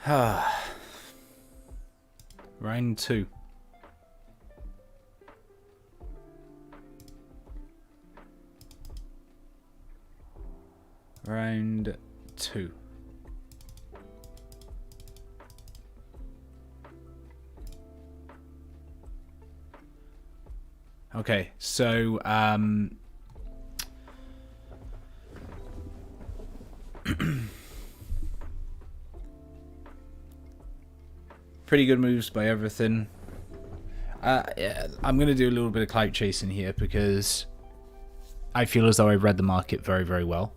Round 2. Round 2. Okay, so pretty good moves by everything. Yeah, I'm going to do a little bit of clout chasing here because I feel as though I read the market very, very well.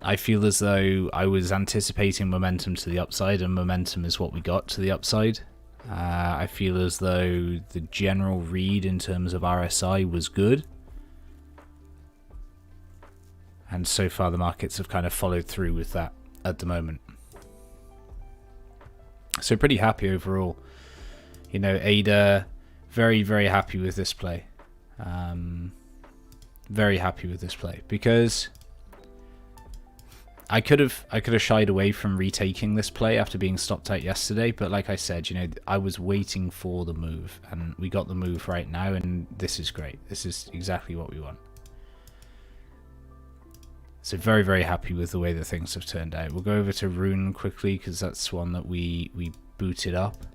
I feel as though I was anticipating momentum to the upside, and momentum is what we got to the upside. I feel as though the general read in terms of RSI was good. And so far the markets have kind of followed through with that at the moment. So pretty happy overall. You know, Ada, very, very happy with this play. Very happy with this play because I could have shied away from retaking this play after being stopped out yesterday, but like I said, you know, I was waiting for the move, and we got the move right now, and this is great. This is exactly what we want. So very, very happy with the way that things have turned out. We'll go over to Rune quickly because that's one that we booted up.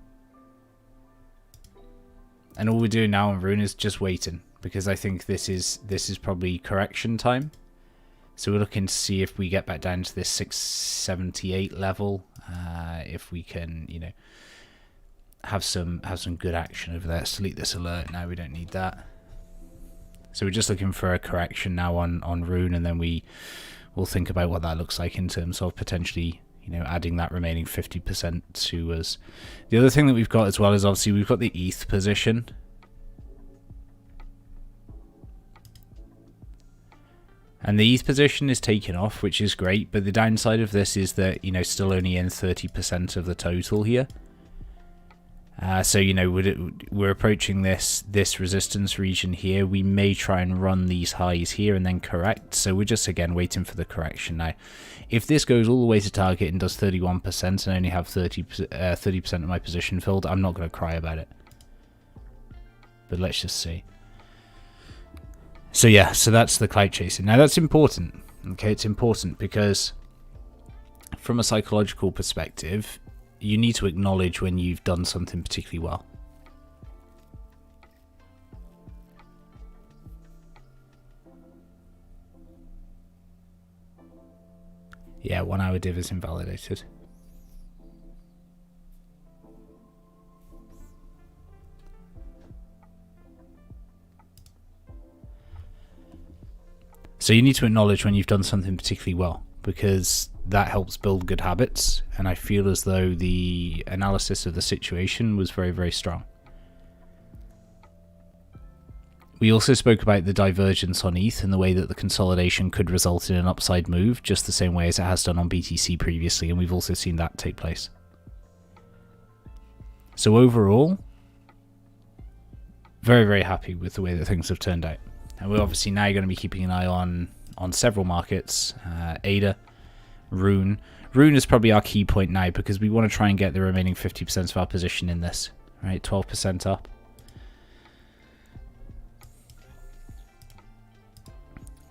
And all we're doing now on Rune is just waiting, because I think this is probably correction time. So we're looking to see if we get back down to this 678 level, if we can, you know, have some good action over there. Let's delete this alert now. We don't need that. So we're just looking for a correction now on Rune, and then we'll think about what that looks like in terms of potentially, you know, adding that remaining 50% to us. The other thing that we've got as well is obviously we've got the ETH position. And the ETH position is taken off, which is great, but the downside of this is that, you know, still only in 30% of the total here. So, you know, we're approaching this resistance region here. We may try and run these highs here and then correct. So we're just, again, waiting for the correction now. If this goes all the way to target and does 31% and I only have 30% of my position filled, I'm not going to cry about it. But let's just see. So yeah, so that's the clout chasing. Now that's important. Okay, it's important because from a psychological perspective, you need to acknowledge when you've done something particularly well. Yeah, 1 hour div is invalidated. So you need to acknowledge when you've done something particularly well, because that helps build good habits, and I feel as though the analysis of the situation was very, very strong. We also spoke about the divergence on ETH and the way that the consolidation could result in an upside move, just the same way as it has done on BTC previously, and we've also seen that take place. So overall, very, very happy with the way that things have turned out. And we're obviously now going to be keeping an eye on several markets. ADA, Rune. Rune is probably our key point now because we want to try and get the remaining 50% of our position in this. Right, 12% up.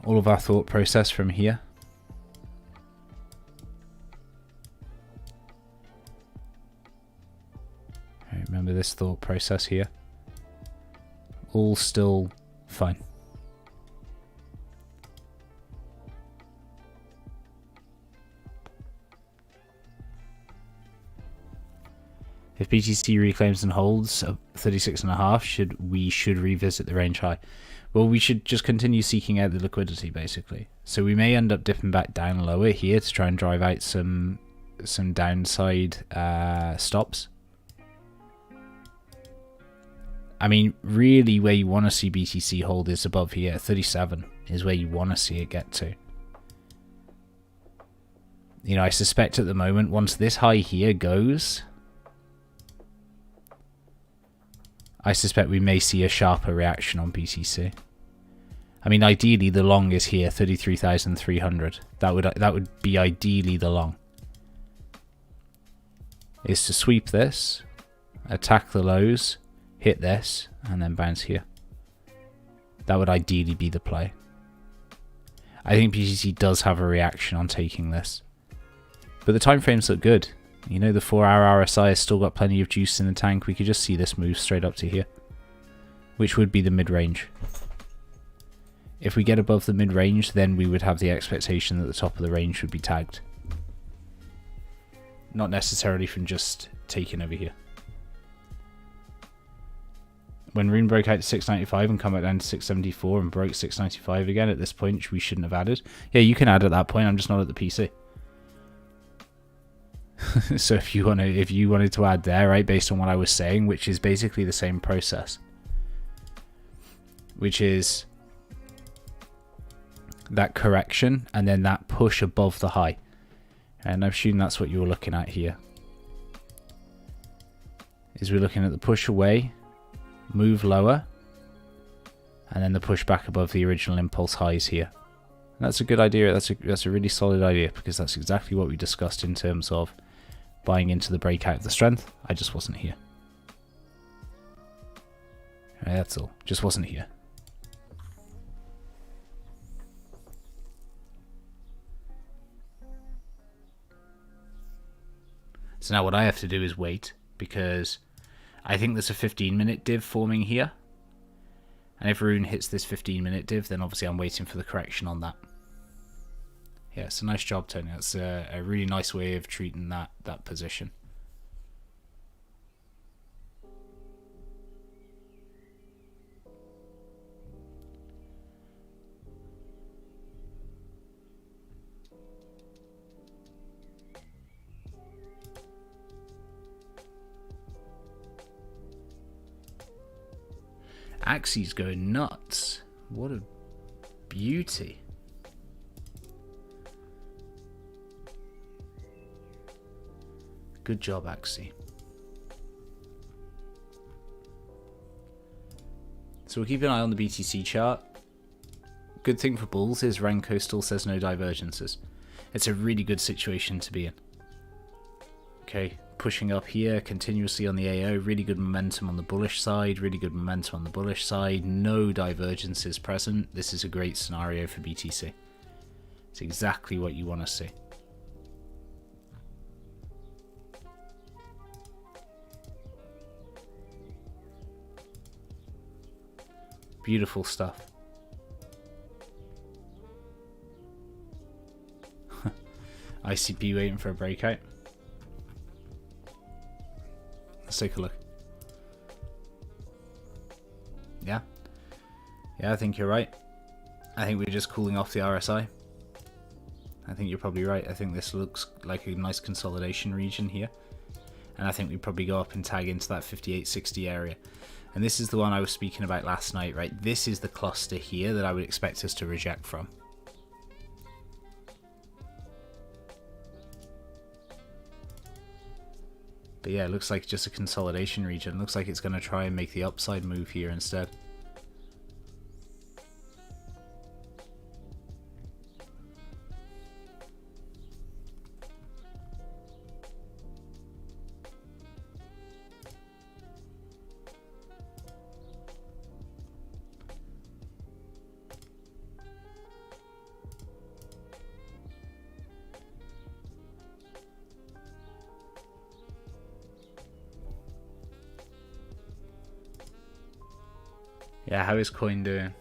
All of our thought process from here. Right, remember this thought process here. All still fine. If BTC reclaims and holds 36.5, we should revisit the range high. Well, we should just continue seeking out the liquidity, basically. So we may end up dipping back down lower here to try and drive out some downside stops. I mean, really where you want to see BTC hold is above here. 37 is where you want to see it get to. You know, I suspect at the moment, once this high here goes, I suspect we may see a sharper reaction on BTC. I mean, ideally the long is here, 33,300. That would be ideally the long. is to sweep this, attack the lows, hit this, and then bounce here. That would ideally be the play. I think BTC does have a reaction on taking this. But the time frames look good. You know, the 4-hour RSI has still got plenty of juice in the tank. We could just see this move straight up to here, which would be the mid-range. If we get above the mid-range, then we would have the expectation that the top of the range would be tagged. Not necessarily from just taking over here. When Rune broke out to 695 and come back down to 674 and broke 695 again at this point, we shouldn't have added. Yeah, you can add at that point. I'm just not at the PC. So if you wanted to add there, right, based on what I was saying, which is basically the same process, which is that correction and then that push above the high. And I'm assuming that's what you're looking at here. Is we're looking at the push away, move lower, and then the push back above the original impulse highs here. And that's a good idea. That's a really solid idea, because that's exactly what we discussed in terms of buying into the breakout of the strength. I just wasn't here. Right, that's all. Just wasn't here. So now what I have to do is wait, because I think there's a 15-minute div forming here. And if Rune hits this 15-minute div, then obviously I'm waiting for the correction on that. Yeah, it's a nice job, Tony. That's a really nice way of treating that position. Axie's going nuts. What a beauty. Good job, Axie. So we'll keep an eye on the BTC chart. Good thing for bulls is Renko still says no divergences. It's a really good situation to be in. Okay, pushing up here continuously on the AO. Really good momentum on the bullish side. Really good momentum on the bullish side. No divergences present. This is a great scenario for BTC. It's exactly what you want to see. Beautiful stuff. ICP waiting for a breakout. Let's take a look. Yeah. Yeah, I think you're right. I think we're just cooling off the RSI. I think you're probably right. I think this looks like a nice consolidation region here. And I think we probably go up and tag into that 5860 area. And this is the one I was speaking about last night, right? This is the cluster here that I would expect us to reject from. But yeah, it looks like just a consolidation region. Looks like it's going to try and make the upside move here instead. Yeah, how is coin doing?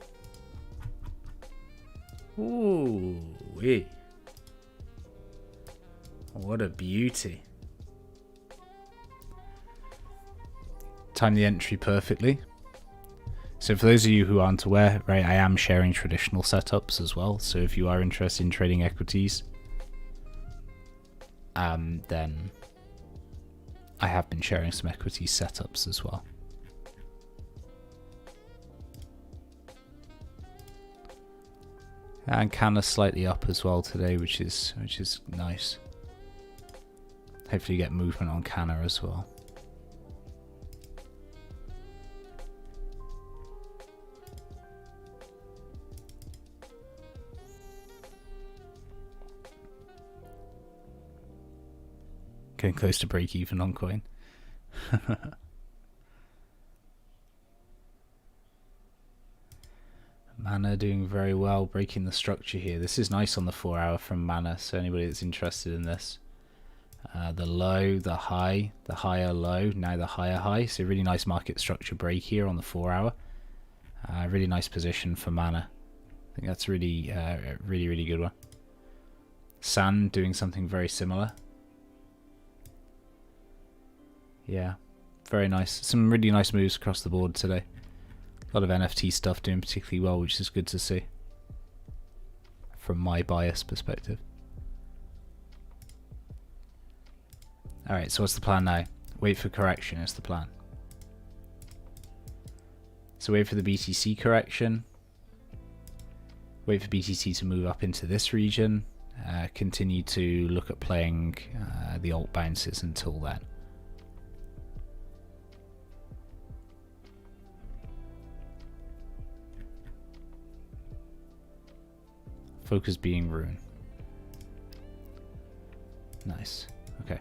Ooh, wee. What a beauty. Time the entry perfectly. So for those of you who aren't aware, right, I am sharing traditional setups as well. So if you are interested in trading equities, then I have been sharing some equity setups as well. And Canna slightly up as well today, which is nice. Hopefully get movement on Canna as well. Getting close to break even on coin. Mana doing very well, breaking the structure here. This is nice on the 4 hour from Mana, so anybody that's interested in this. The low, the high, the higher low, now the higher high. So really nice market structure break here on the 4 hour. Really nice position for Mana. I think that's really, really good one. Sand doing something very similar. Yeah, very nice. Some really nice moves across the board today. A lot of NFT stuff doing particularly well, which is good to see. From my bias perspective. Alright, so what's the plan now? Wait for correction is the plan. So wait for the BTC correction. Wait for BTC to move up into this region. Continue to look at playing the alt bounces until then. Focus being Rune. Nice. Okay.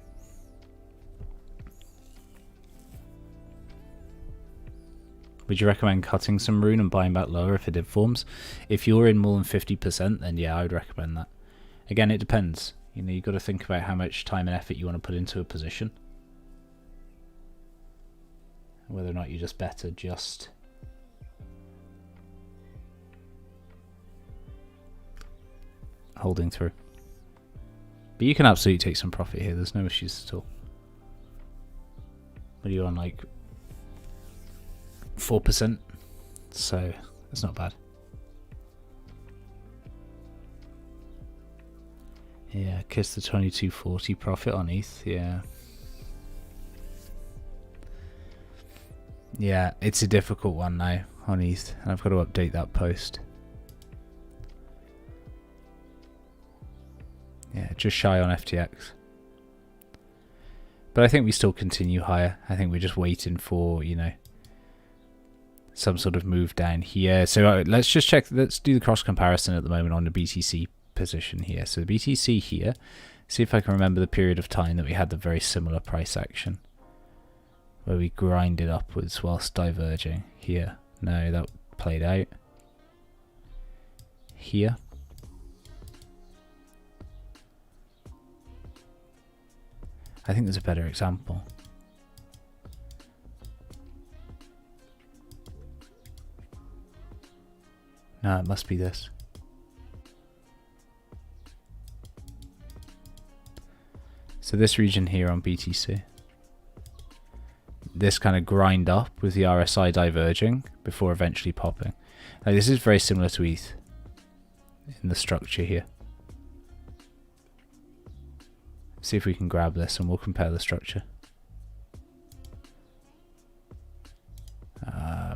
Would you recommend cutting some Rune and buying back lower if it informs? If you're in more than 50%, then yeah, I would recommend that. Again, it depends. You know, you've got to think about how much time and effort you want to put into a position. Whether or not you're just better just holding through. But you can absolutely take some profit here. There's no issues at all. What are you on, like 4%? So that's not bad. Yeah, kiss the 2240 profit on ETH. Yeah. Yeah, it's a difficult one now on ETH, and I've got to update that post. Yeah, just shy on FTX. But I think we still continue higher. I think we're just waiting for, you know, some sort of move down here. So let's just check. Let's do the cross comparison at the moment on the BTC position here. So the BTC here, see if I can remember the period of time that we had the very similar price action where we grinded upwards whilst diverging here. No, that played out here. I think there's a better example. No, it must be this. So this region here on BTC. This kind of grind up with the RSI diverging before eventually popping. Now this is very similar to ETH in the structure here. See if we can grab this and we'll compare the structure.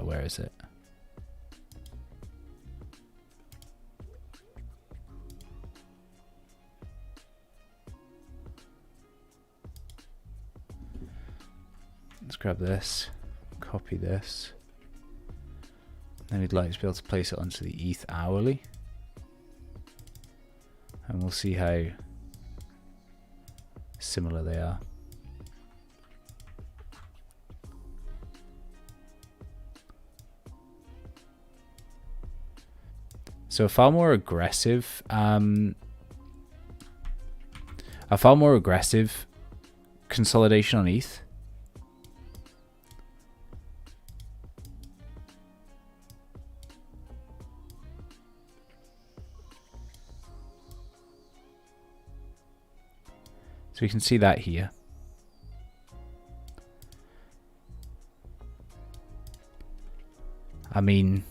Where is it? Let's grab this, copy this. Then we'd like to be able to place it onto the ETH hourly. And we'll see how similar they are. So a far more aggressive consolidation on ETH. So we can see that here. I mean,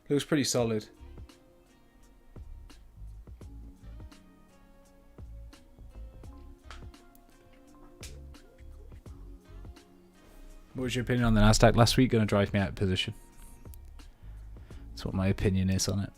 looks pretty solid. What was your opinion on the Nasdaq last week? Going to drive me out of position. That's what my opinion is on it.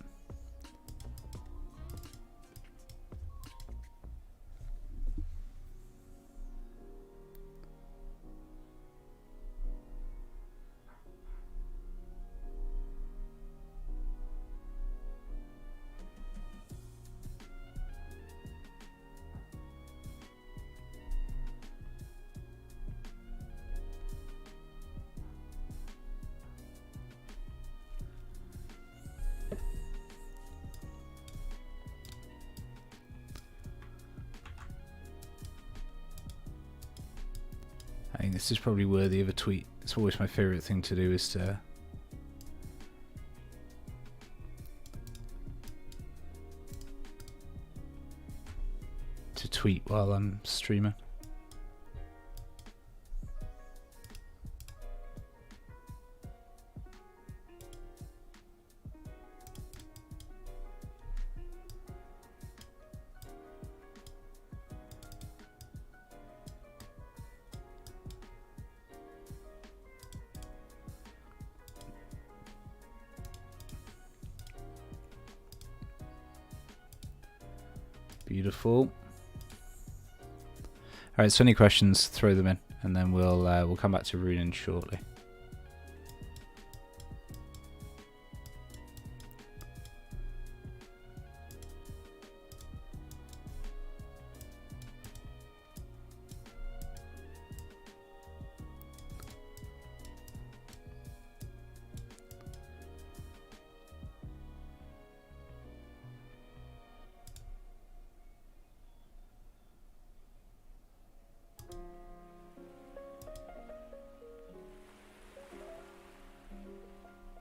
I think this is probably worthy of a tweet. It's always my favourite thing to do, is to tweet while I'm streaming. Beautiful. All right, so any questions, throw them in, and then we'll come back to runing shortly.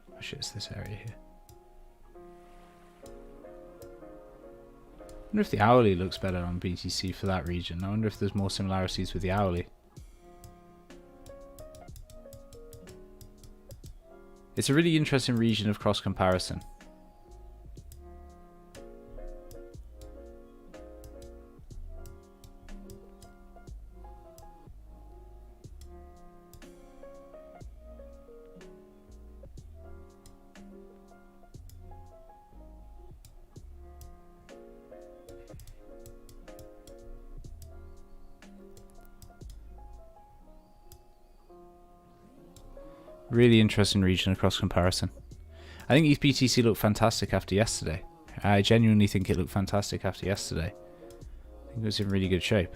Oh shit, it's this area here. I wonder if the hourly looks better on BTC for that region. I wonder if there's more similarities with the hourly. It's a really interesting region of cross comparison. Really interesting region across comparison. I think ETH BTC looked fantastic after yesterday. I genuinely think it looked fantastic after yesterday. I think it was in really good shape.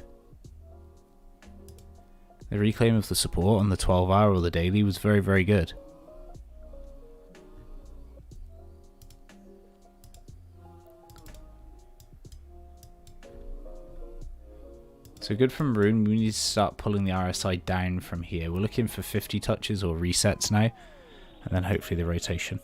The reclaim of the support on the 12-hour or the daily was very, very good. So good from Rune. We need to start pulling the RSI down from here. We're looking for 50 touches or resets now, and then hopefully the rotation.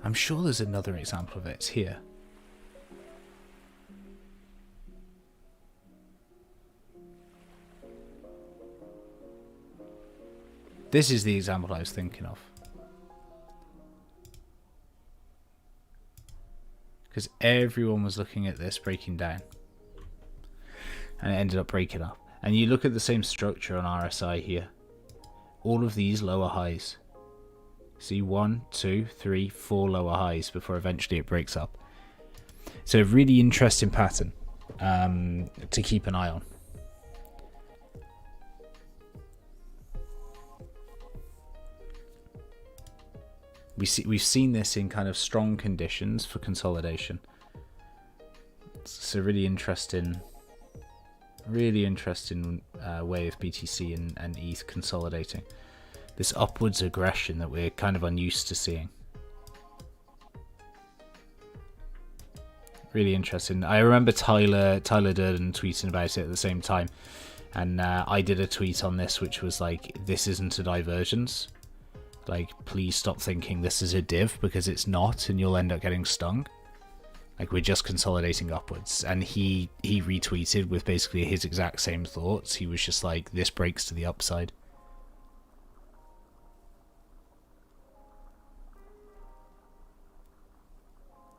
I'm sure there's another example of it. It's here. This is the example I was thinking of. Because everyone was looking at this breaking down. And it ended up breaking up. And you look at the same structure on RSI here. All of these lower highs. See 1, 2, 3, 4 lower highs before eventually it breaks up. So a really interesting pattern to keep an eye on. We've seen this in kind of strong conditions for consolidation. It's a really interesting way of BTC and ETH consolidating. This upwards aggression that we're kind of unused to seeing. Really interesting. I remember Tyler Durden tweeting about it at the same time, and I did a tweet on this which was like, this isn't a divergence. Like, please stop thinking this is a div, because it's not, and you'll end up getting stung. Like, we're just consolidating upwards. And he retweeted with basically his exact same thoughts. He was just like, this breaks to the upside.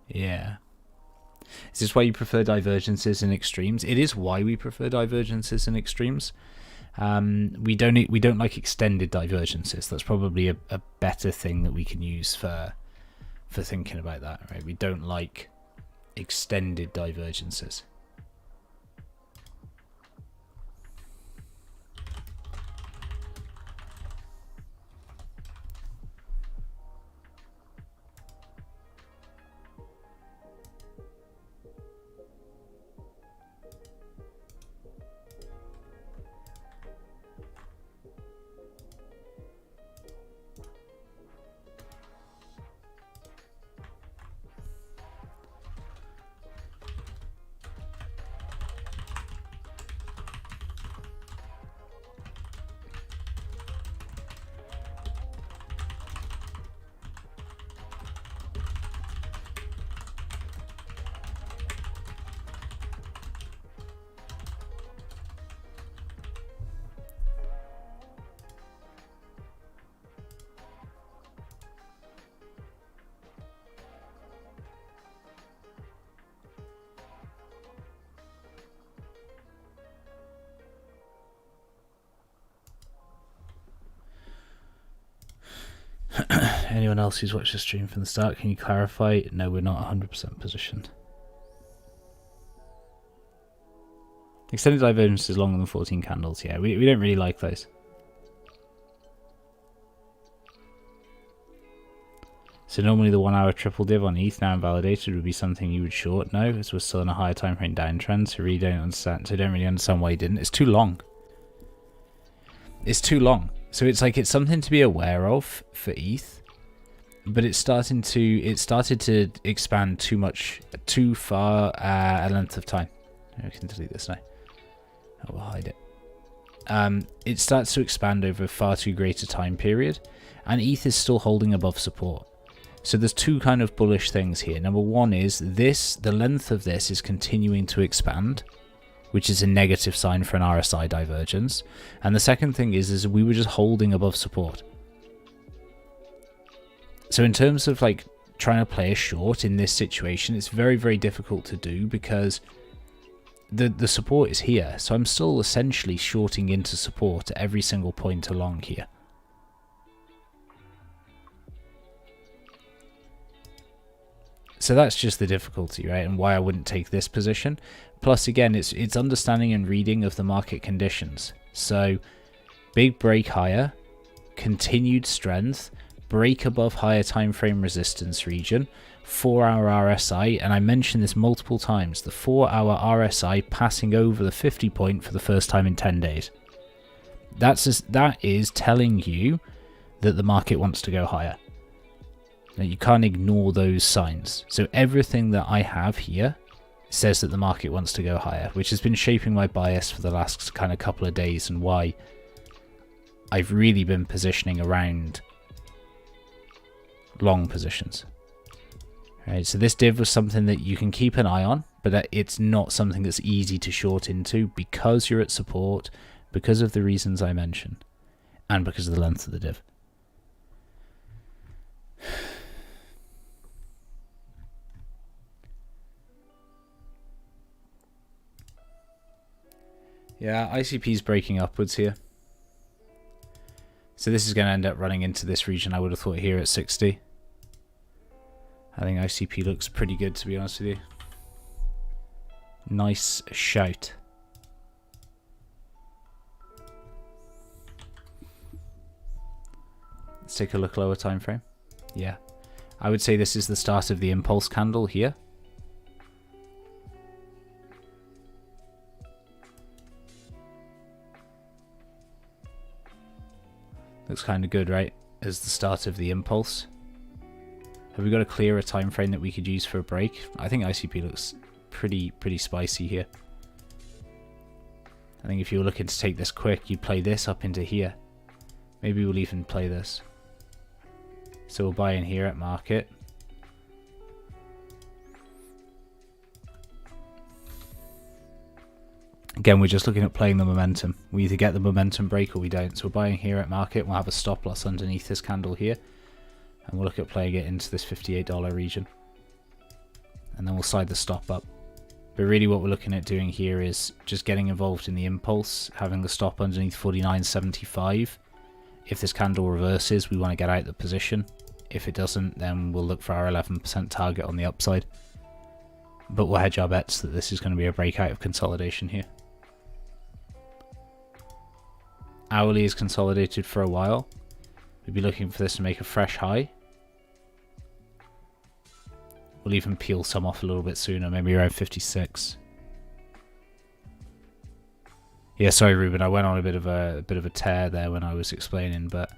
Yeah. Is this why you prefer divergences and extremes? It is why we prefer divergences and extremes. We don't like extended divergences. That's probably a better thing that we can use for thinking about that, right? We don't like extended divergences. Anyone else who's watched the stream from the start, can you clarify? No, we're not 100% positioned. Extended divergence is longer than 14 candles. Yeah, we don't really like those. So normally the 1 hour triple div on ETH now invalidated would be something you would short. No, as we're still in a higher time frame downtrend, so really don't understand. So I don't really understand why you didn't. It's too long. It's too long. So it's like it's something to be aware of for ETH. But it started to expand too far a length of time. We can delete this now. I will hide it. It starts to expand over a far too greater time period, and ETH is still holding above support. So there's two kind of bullish things here. Number one is the length of this is continuing to expand, which is a negative sign for an RSI divergence. And the second thing is we were just holding above support. So in terms of like trying to play a short in this situation, it's very, very difficult to do because the support is here. So I'm still essentially shorting into support at every single point along here. So that's just the difficulty, right? And why I wouldn't take this position. Plus, again, it's understanding and reading of the market conditions. So big break higher, continued strength, break above higher time frame resistance region, 4-hour RSI, and I mentioned this multiple times, the 4-hour RSI passing over the 50 point for the first time in 10 days. That is telling you that the market wants to go higher. Now, you can't ignore those signs. So everything that I have here says that the market wants to go higher, which has been shaping my bias for the last kind of couple of days and why I've really been positioning around long positions. Right, so this div was something that you can keep an eye on, but it's not something that's easy to short into because you're at support, because of the reasons I mentioned, and because of the length of the div. Yeah, ICP's breaking upwards here. So this is going to end up running into this region, I would have thought, here at 60. I think ICP looks pretty good, to be honest with you. Nice shout. Let's take a look lower time frame. Yeah. I would say this is the start of the impulse candle here. Looks kind of good, right? As the start of the impulse. Have we got a clearer time frame that we could use for a break? I think ICP looks pretty spicy here. I think if you were looking to take this quick, you'd play this up into here. Maybe we'll even play this. So we'll buy in here at market. Again, we're just looking at playing the momentum. We either get the momentum break or we don't. So we're buying here at market. We'll have a stop loss underneath this candle here. And we'll look at playing it into this $58 region. And then we'll slide the stop up. But really what we're looking at doing here is just getting involved in the impulse, having the stop underneath 49.75. If this candle reverses, we want to get out of the position. If it doesn't, then we'll look for our 11% target on the upside. But we'll hedge our bets that this is going to be a breakout of consolidation here. Hourly is consolidated for a while. We'd be looking for this to make a fresh high. We'll even peel some off a little bit sooner, maybe around 56. Yeah, sorry, Ruben, I went on a bit of a tear there when I was explaining, but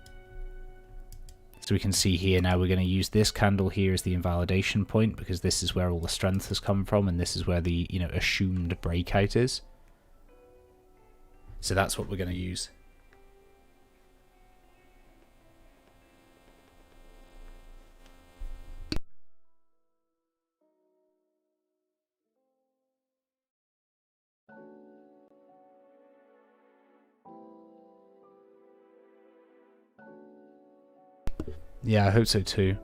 so we can see here now we're going to use this candle here as the invalidation point because this is where all the strength has come from, and this is where the assumed breakout is. So that's what we're going to use. Yeah, I hope so too.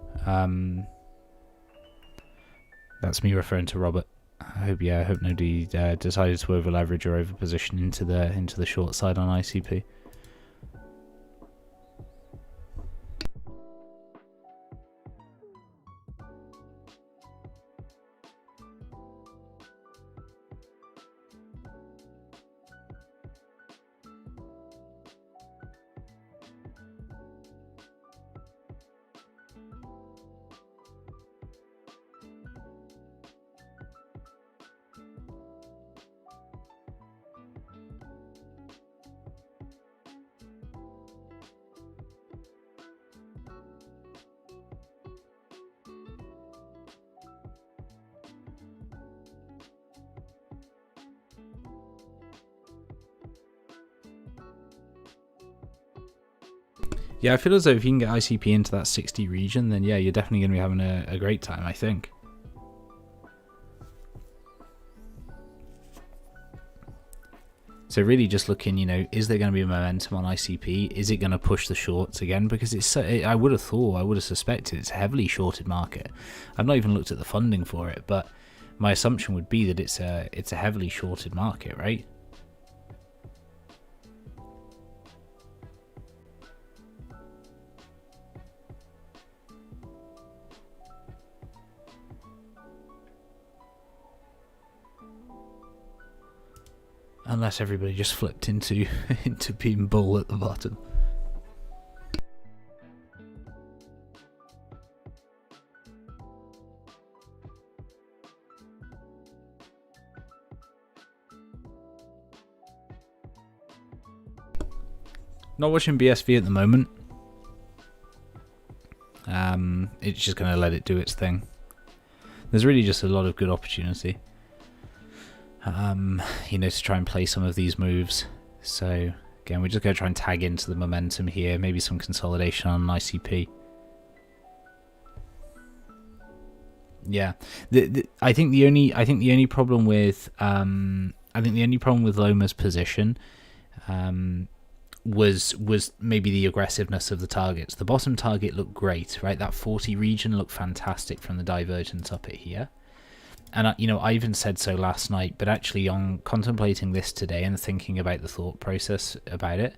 That's me referring to Robert. I hope nobody decided to over leverage or over position into the short side on ICP. Yeah, I feel as though if you can get ICP into that 60 region, then yeah, you're definitely going to be having a great time, I think. So really just looking, is there going to be a momentum on ICP? Is it going to push the shorts again? Because I would have suspected it's a heavily shorted market. I've not even looked at the funding for it, but my assumption would be that it's a heavily shorted market, right? Unless everybody just flipped into being bull at the bottom. Not watching BSV at the moment. It's just going to let it do its thing. There's really just a lot of good opportunity. To try and play some of these moves. So again, we're just going to try and tag into the momentum here. Maybe some consolidation on ICP. Yeah, I think the only problem with Loma's position was maybe the aggressiveness of the targets. The bottom target looked great, right? That 40 region looked fantastic from the divergence up it here. And I even said so last night, but actually on contemplating this today and thinking about the thought process about it,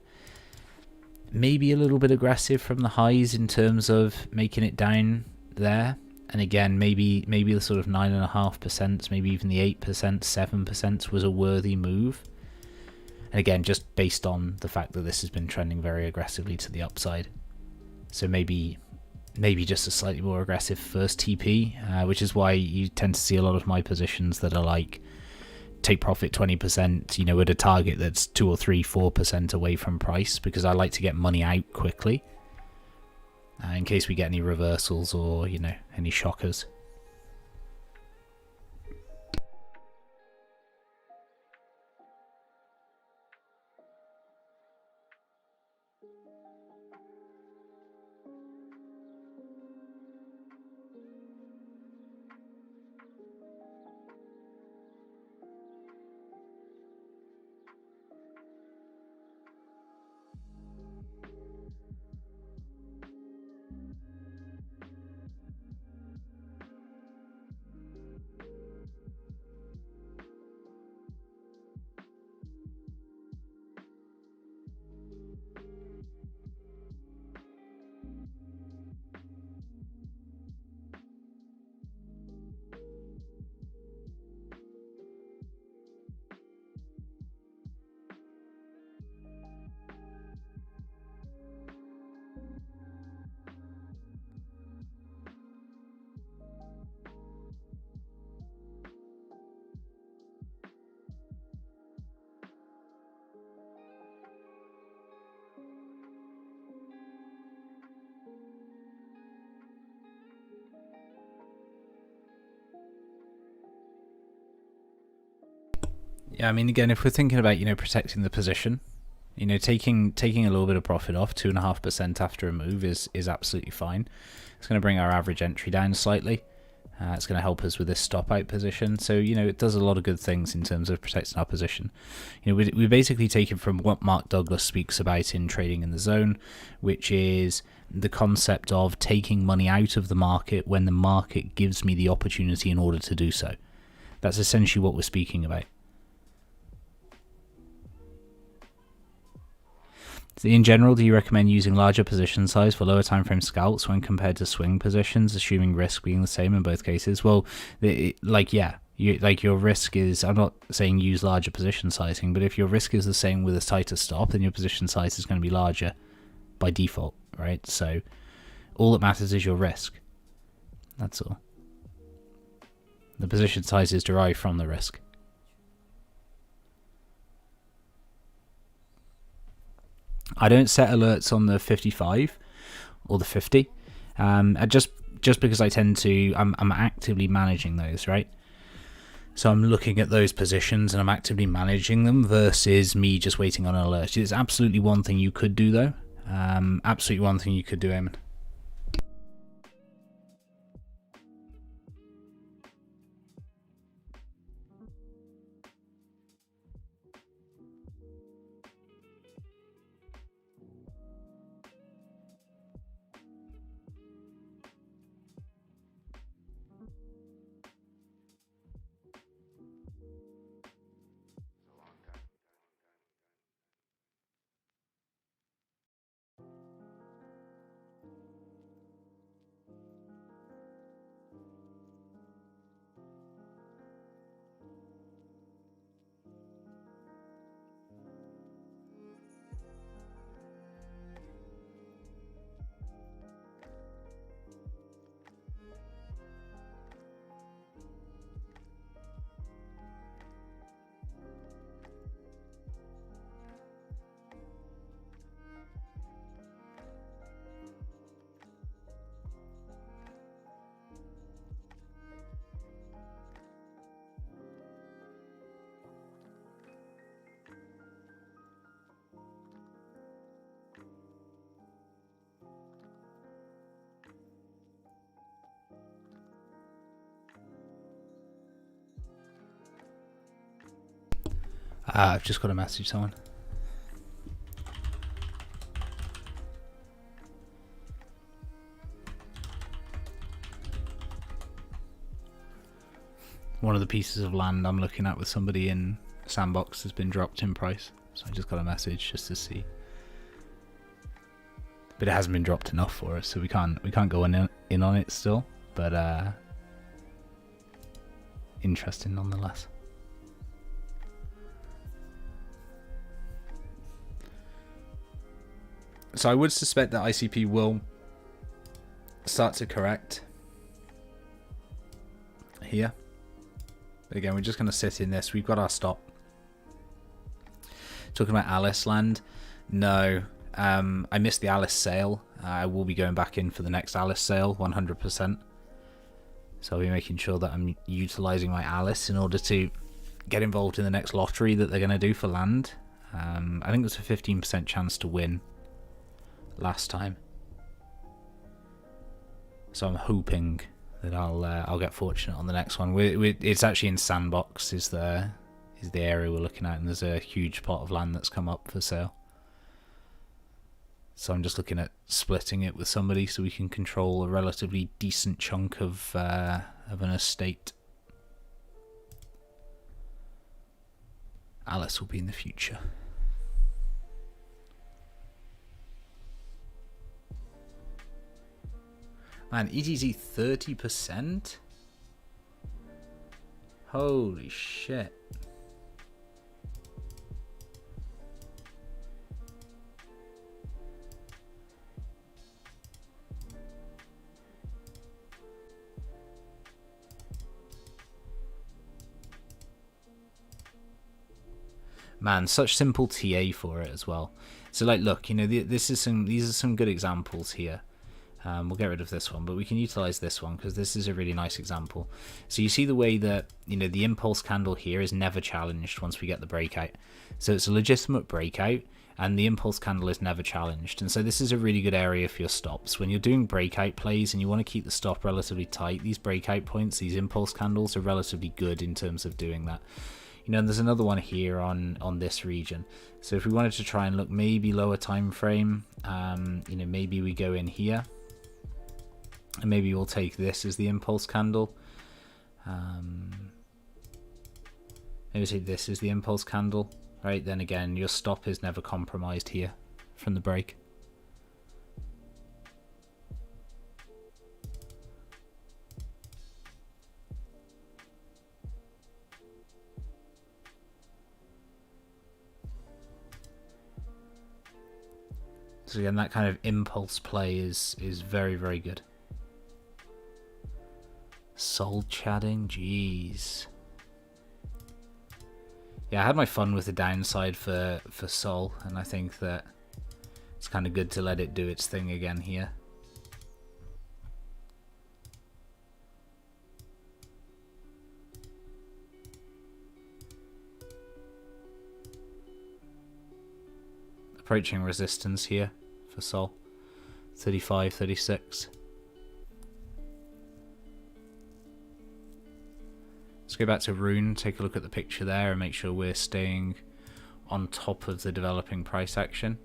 maybe a little bit aggressive from the highs in terms of making it down there. And again, maybe the sort of 9.5%, maybe even the 8%, 7% was a worthy move. And again, just based on the fact that this has been trending very aggressively to the upside. So maybe just a slightly more aggressive first TP, which is why you tend to see a lot of my positions that are like take profit 20%, at a target that's 2 or 3, 4% away from price, because I like to get money out quickly in case we get any reversals or, any shockers. Yeah, I mean, again, if we're thinking about, protecting the position, taking a little bit of profit off, 2.5% after a move is absolutely fine. It's going to bring our average entry down slightly. It's going to help us with this stop out position. So, it does a lot of good things in terms of protecting our position. We basically take it from what Mark Douglas speaks about in Trading in the Zone, which is the concept of taking money out of the market when the market gives me the opportunity in order to do so. That's essentially what we're speaking about. In general, do you recommend using larger position size for lower time frame scalps when compared to swing positions, assuming risk being the same in both cases? Well, your risk is, I'm not saying use larger position sizing, but if your risk is the same with a tighter stop, then your position size is going to be larger by default, right? So all that matters is your risk. That's all. The position size is derived from the risk. I don't set alerts on the 55 or the 50, just because I tend to, I'm actively managing those, right? So I'm looking at those positions and I'm actively managing them versus me just waiting on an alert. It's absolutely one thing you could do though. Absolutely one thing you could do, Eamon. I've just got to message someone. One of the pieces of land I'm looking at with somebody in Sandbox has been dropped in price, so I just got a message just to see. But it hasn't been dropped enough for us, so we can't go in on it still. But interesting nonetheless. So I would suspect that ICP will start to correct here. But again, we're just going to sit in this. We've got our stop. Talking about Alice land. No, I missed the Alice sale. I will be going back in for the next Alice sale, 100%. So I'll be making sure that I'm utilizing my Alice in order to get involved in the next lottery that they're going to do for land. I think there's a 15% chance to win last time, so I'm hoping that I'll get fortunate on the next one. It's actually in Sandbox is the area we're looking at, and there's a huge plot of land that's come up for sale. So I'm just looking at splitting it with somebody so we can control a relatively decent chunk of an estate. Alice will be in the future. Man, ETZ 30%? Holy shit. Man, such simple TA for it as well. So like, look, these are some good examples here. We'll get rid of this one, but we can utilize this one because this is a really nice example. So you see the way that, you know, the impulse candle here is never challenged once we get the breakout. So it's a legitimate breakout and the impulse candle is never challenged. And so this is a really good area for your stops. When you're doing breakout plays and you want to keep the stop relatively tight, these breakout points, these impulse candles are relatively good in terms of doing that. You know, and there's another one here on this region. So if we wanted to try and look maybe lower time frame, you know, maybe we go in here. And maybe we'll take this as the impulse candle. Maybe take this as the impulse candle. Right, then again, your stop is never compromised here from the break. So again, that kind of impulse play is very, very good. Soul chatting, jeez. Yeah, I had my fun with the downside for Sol, and I think that it's kind of good to let it do its thing again here. Approaching resistance here for Sol, 35, 36. Let's go back to Rune, take a look at the picture there and make sure we're staying on top of the developing price action.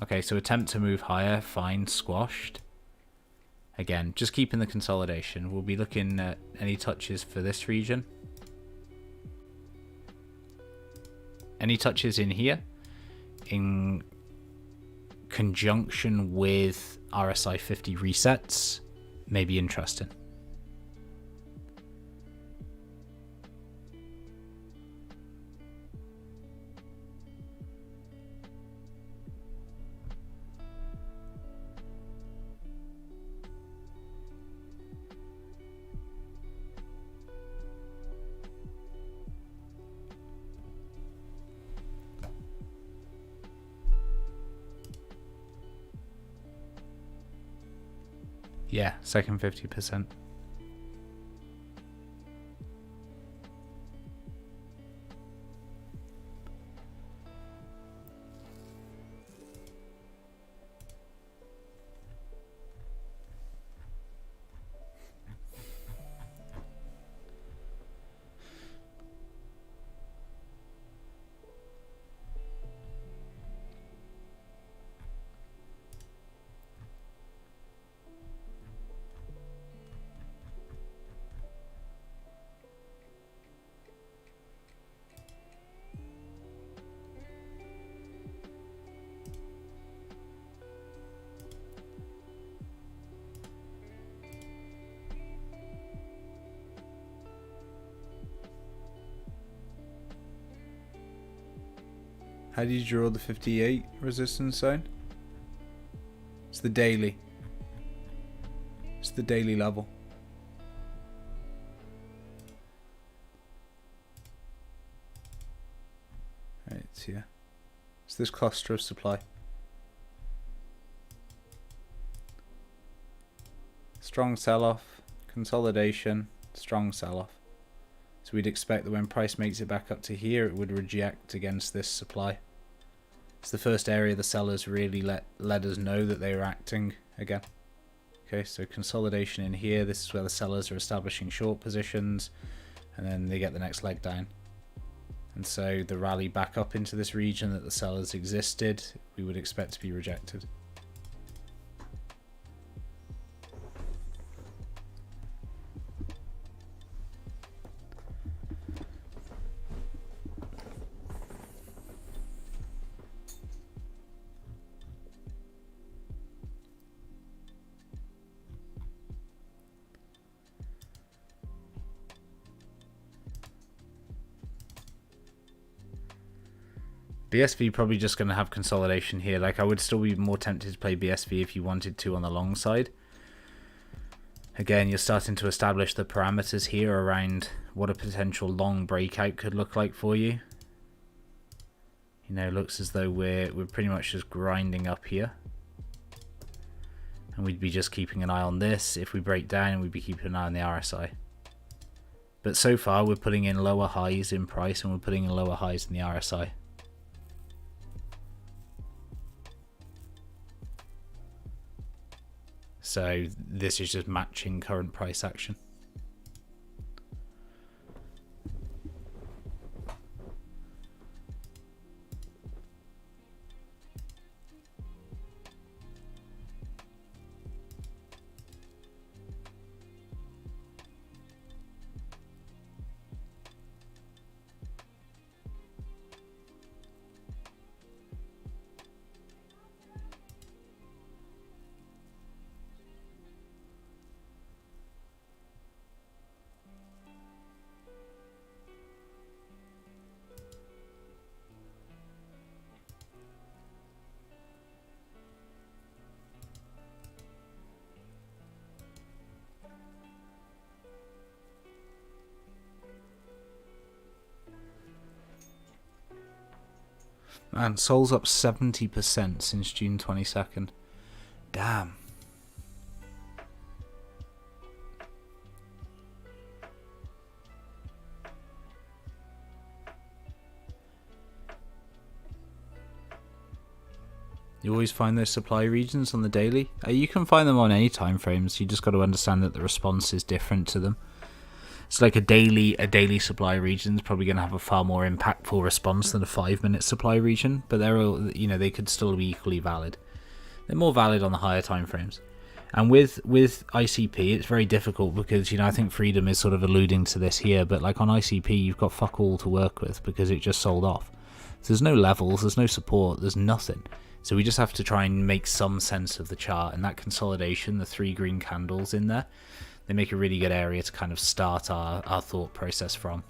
Okay, so attempt to move higher, fine, squashed. Again, just keeping the consolidation. We'll be looking at any touches for this region. Any touches in here in conjunction with RSI 50 resets may be interesting. Yeah, second 50%. How do you draw the 58 resistance zone? It's the daily. It's the daily level. Right, it's here. It's this cluster of supply. Strong sell-off, consolidation, strong sell-off. So we'd expect that when price makes it back up to here, it would reject against this supply. It's the first area the sellers really let us know that they were acting again. Okay, so consolidation in here. This is where the sellers are establishing short positions, and then they get the next leg down. And so the rally back up into this region that the sellers existed, we would expect to be rejected. BSV probably just going to have consolidation here. Like, I would still be more tempted to play BSV if you wanted to on the long side. Again, you're starting to establish the parameters here around what a potential long breakout could look like for you. You know, it looks as though we're pretty much just grinding up here. And we'd be just keeping an eye on this. If we break down, we'd be keeping an eye on the RSI. But so far, we're putting in lower highs in price and we're putting in lower highs in the RSI. So this is just matching current price action. Man, Sol's up 70% since June 22nd. Damn. You always find those supply regions on the daily? You can find them on any time frames. You just got to understand that the response is different to them. It's like a daily supply region is probably going to have a far more impactful response than a 5-minute supply region, but they're all, you know, they could still be equally valid. They're more valid on the higher time frames. And with ICP, it's very difficult because, you know, I think Freedom is sort of alluding to this here, but like on ICP, you've got fuck all to work with because it just sold off. So there's no levels, there's no support, there's nothing. So we just have to try and make some sense of the chart, and that consolidation, the 3 green candles in there, they make a really good area to kind of start our thought process from.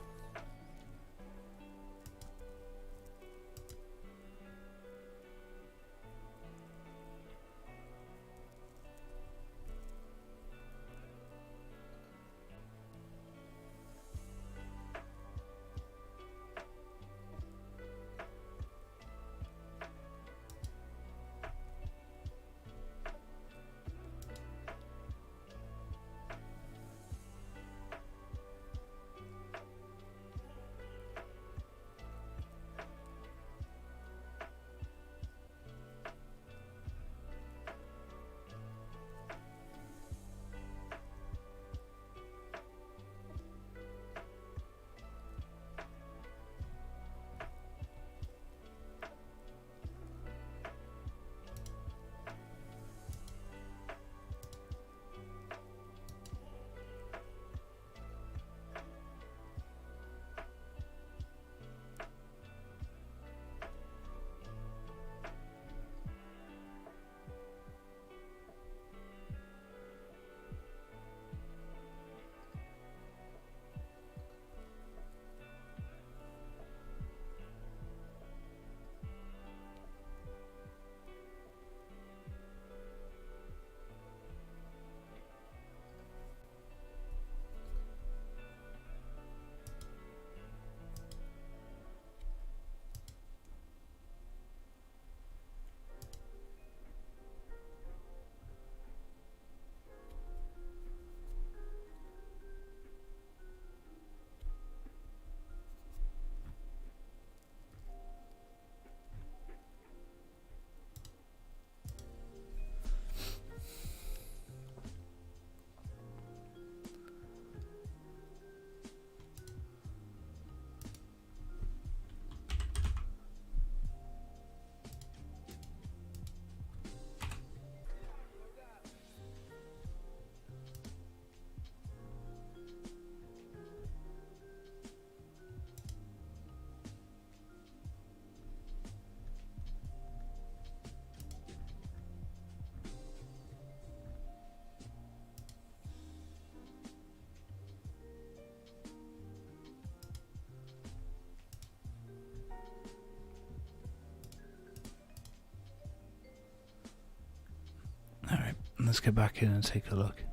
Alright, let's go back in and take a look.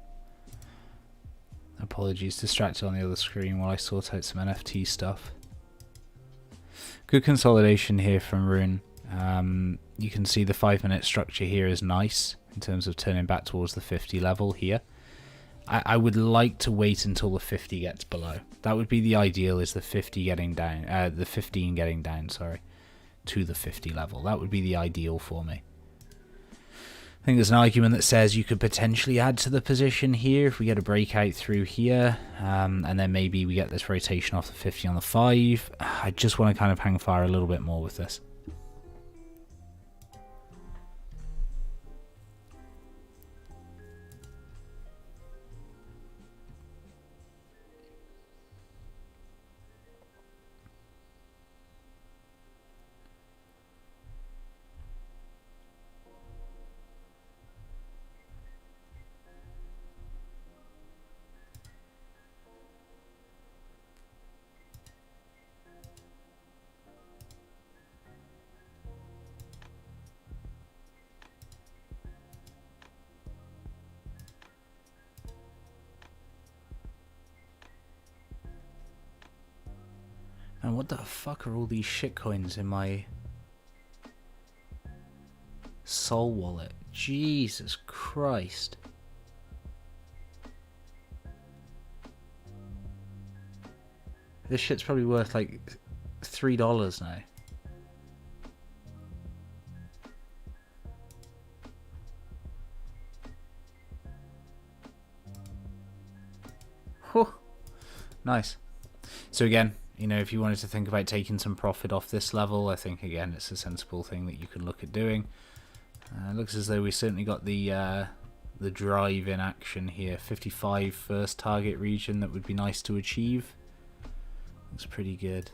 Apologies, distracted on the other screen while I sort out some NFT stuff. Good consolidation here from Rune. You can see the 5-minute structure here is nice. in terms of turning back towards the 50 level here. I would like to wait until the 50 gets below. That would be the ideal, is the 50 getting down, the 15 getting down, sorry, to the 50 level. That would be the ideal for me. I think there's an argument that says you could potentially add to the position here if we get a breakout through here, and then maybe we get this rotation off the 50 on the 5. I just want to kind of hang fire a little bit more with this. And what the fuck are all these shitcoins in my Soul wallet? Jesus Christ. This shit's probably worth like $3 now. Whew. Nice. So again, you know, if you wanted to think about taking some profit off this level, I think again it's a sensible thing that you can look at doing. It looks as though we certainly got the drive in action here. 55 first target region, that would be nice to achieve. Looks pretty good.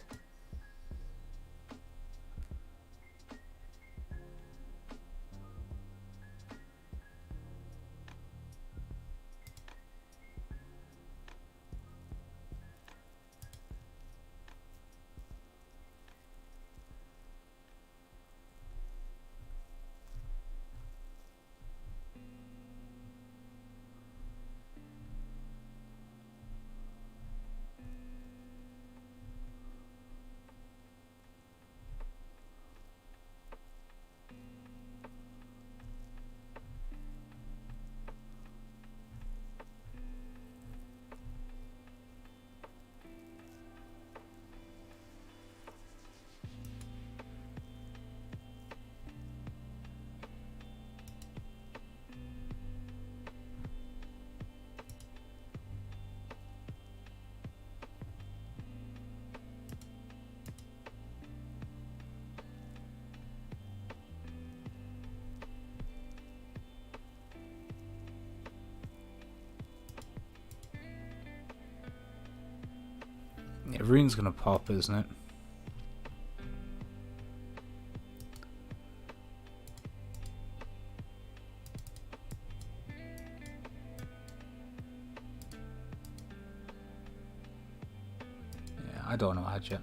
Yeah, Rune's gonna pop, isn't it? Yeah, I don't know how yet.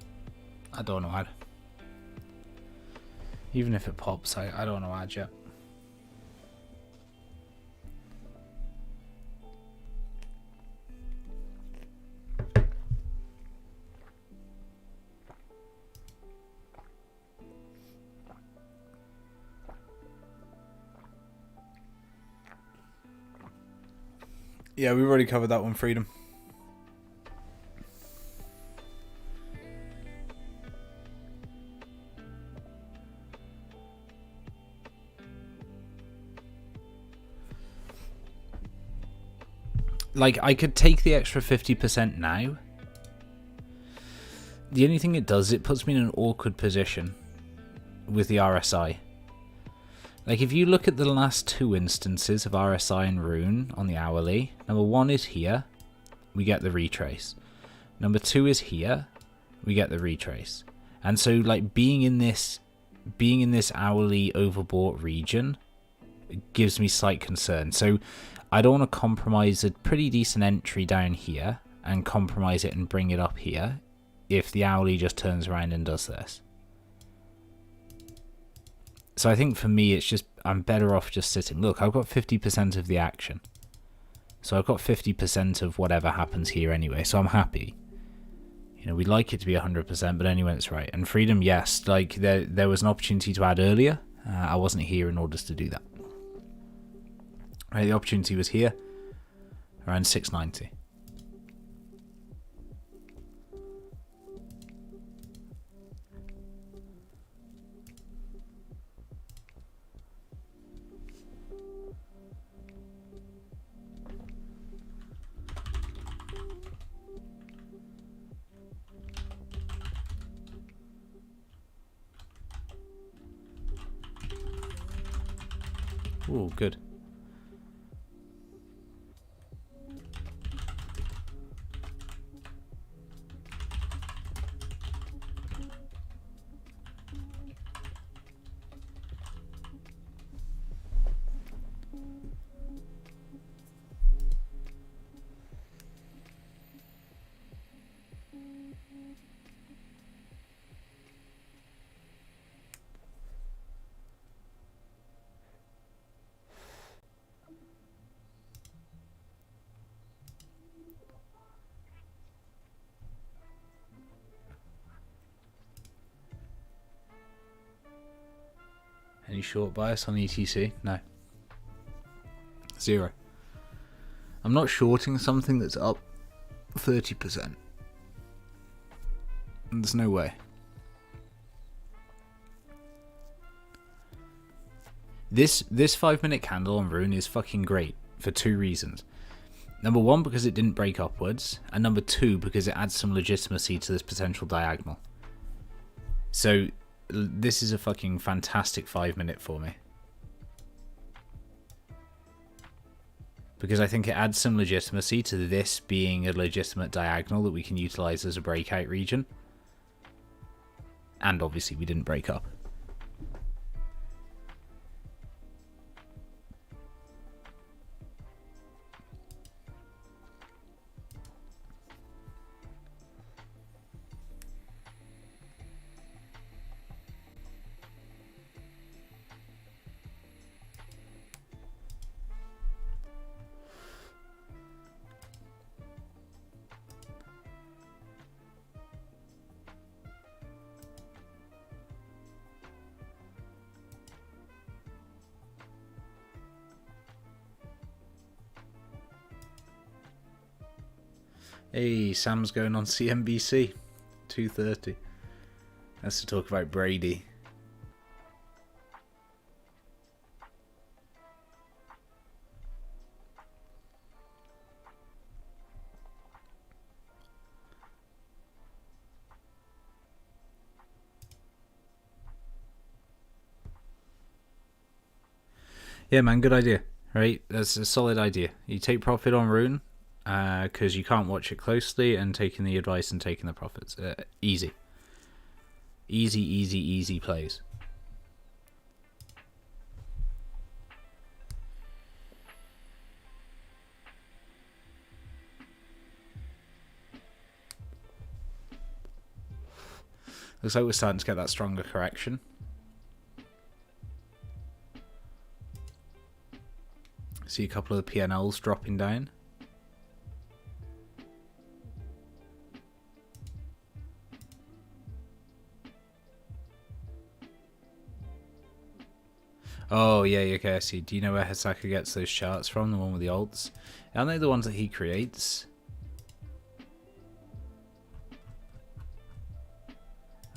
I don't know how. Even if it pops, I don't know how yet. Yeah, we've already covered that one, Freedom. Like, I could take the extra 50% now. The only thing it does, it puts me in an awkward position with the RSI. Like, if you look at the last two instances of RSI and Rune on the hourly, number 1 is here, we get the retrace. Number 2 is here, we get the retrace. And so, like, being in this hourly overbought region gives me slight concern. So I don't want to compromise a pretty decent entry down here and compromise it and bring it up here if the hourly just turns around and does this. So I think for me, it's just, I'm better off just sitting. Look, I've got 50% of the action. So I've got 50% of whatever happens here anyway, so I'm happy. You know, we'd like it to be 100%, but only when it's right. And Freedom, yes, like there was an opportunity to add earlier. I wasn't here in order to do that. Right, the opportunity was here, around 690. Ooh, good. Any short bias on ETC? No. 0. I'm not shorting something that's up 30%. There's no way. This 5-minute candle on Rune is fucking great for 2 reasons. Number 1, because it didn't break upwards, and number 2, because it adds some legitimacy to this potential diagonal. So this is a fucking fantastic 5-minute for me. Because I think it adds some legitimacy to this being a legitimate diagonal that we can utilize as a breakout region. And obviously we didn't break up. Hey, Sam's going on CNBC, 2:30. That's to talk about Brady. Yeah, man, good idea, right? That's a solid idea. You take profit on Rune, because you can't watch it closely, and taking the advice and taking the profits. Easy. Easy plays. Looks like we're starting to get that stronger correction. See a couple of the PNLs dropping down. Oh, yeah, okay, I see. Do you know where Hisaka gets those charts from? The one with the alts? Aren't they the ones that he creates?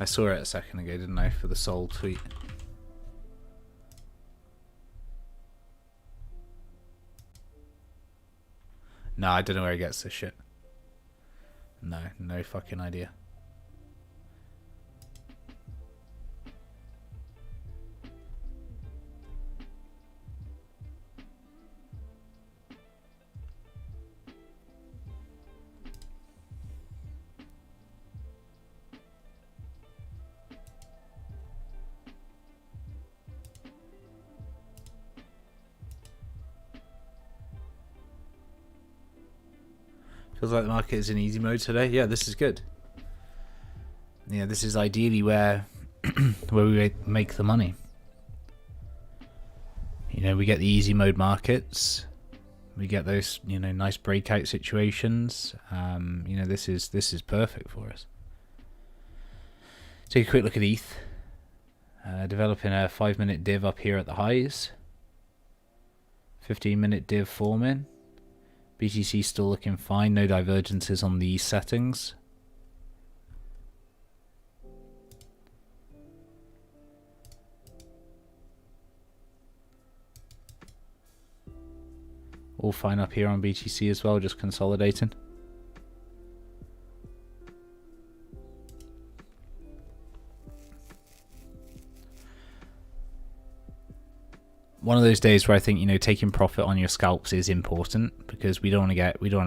I saw it a second ago, didn't I, for the Soul tweet. No, I don't know where he gets this shit. No fucking idea. Feels like the market is in easy mode today. Yeah, this is good. Yeah, this is ideally where we make the money. You know, we get the easy mode markets. We get those, you know, nice breakout situations. You know, this is perfect for us. Take a quick look at ETH. Developing a 5-minute div up here at the highs. 15-minute div forming. BTC still looking fine. No divergences on these settings. All fine up here on BTC as well, just consolidating. One of those days where I think, you know, taking profit on your scalps is important, because we don't want to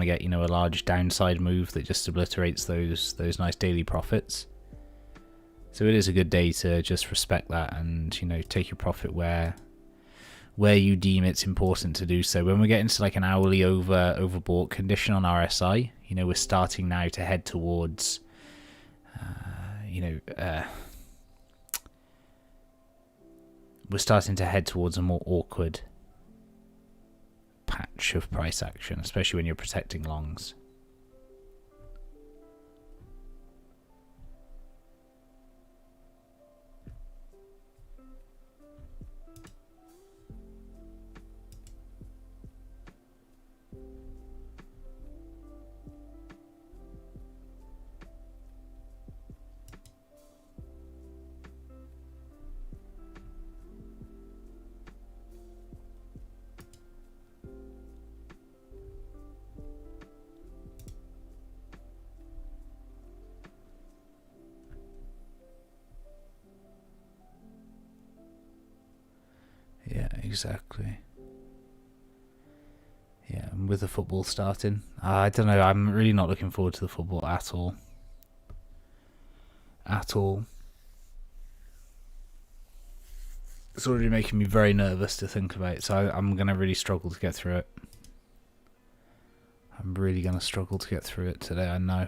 get, you know, a large downside move that just obliterates those nice daily profits. So it is a good day to just respect that and, you know, take your profit where you deem it's important to do so. When we get into like an hourly overbought condition on RSI, you know, we're starting now to head towards we're starting to head towards a more awkward patch of price action, especially when you're protecting longs. Yeah, exactly. Yeah, and with the football starting, I don't know, I'm really not looking forward to the football at all. At all. It's already making me very nervous to think about it, so I'm going to really struggle to get through it. I'm really going to struggle to get through it today, I know.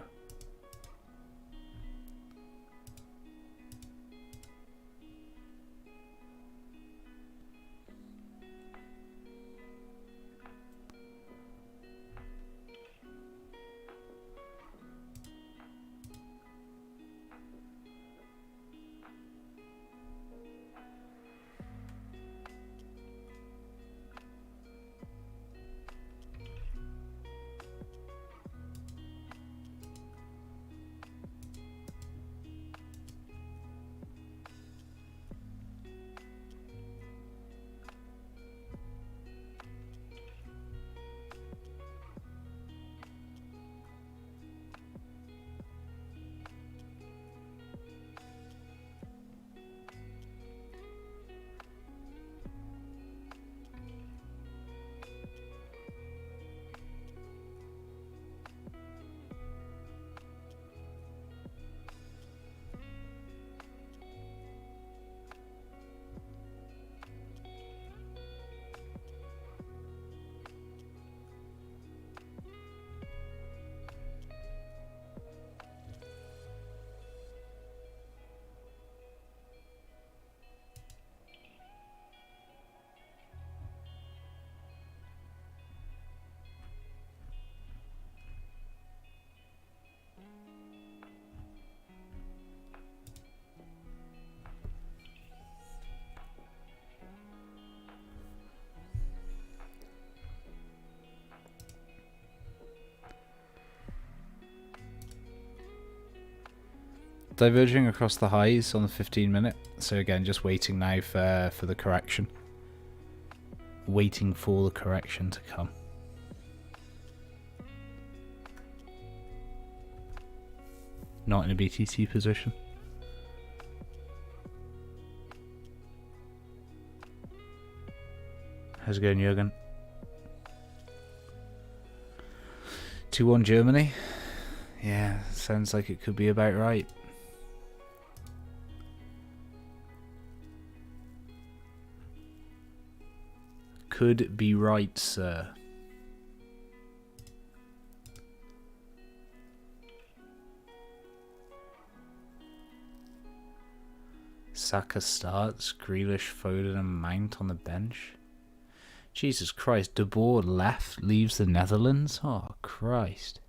Diverging across the highs on the 15-minute. So again, just waiting now for the correction. Waiting for the correction to come. Not in a BTC position. How's it going, Jürgen? 2-1 Germany. Yeah, sounds like it could be about right. Could be right, sir. Saka starts, Grealish, Foden and Mount on the bench. Jesus Christ, De Boer leaves the Netherlands? Oh, Christ.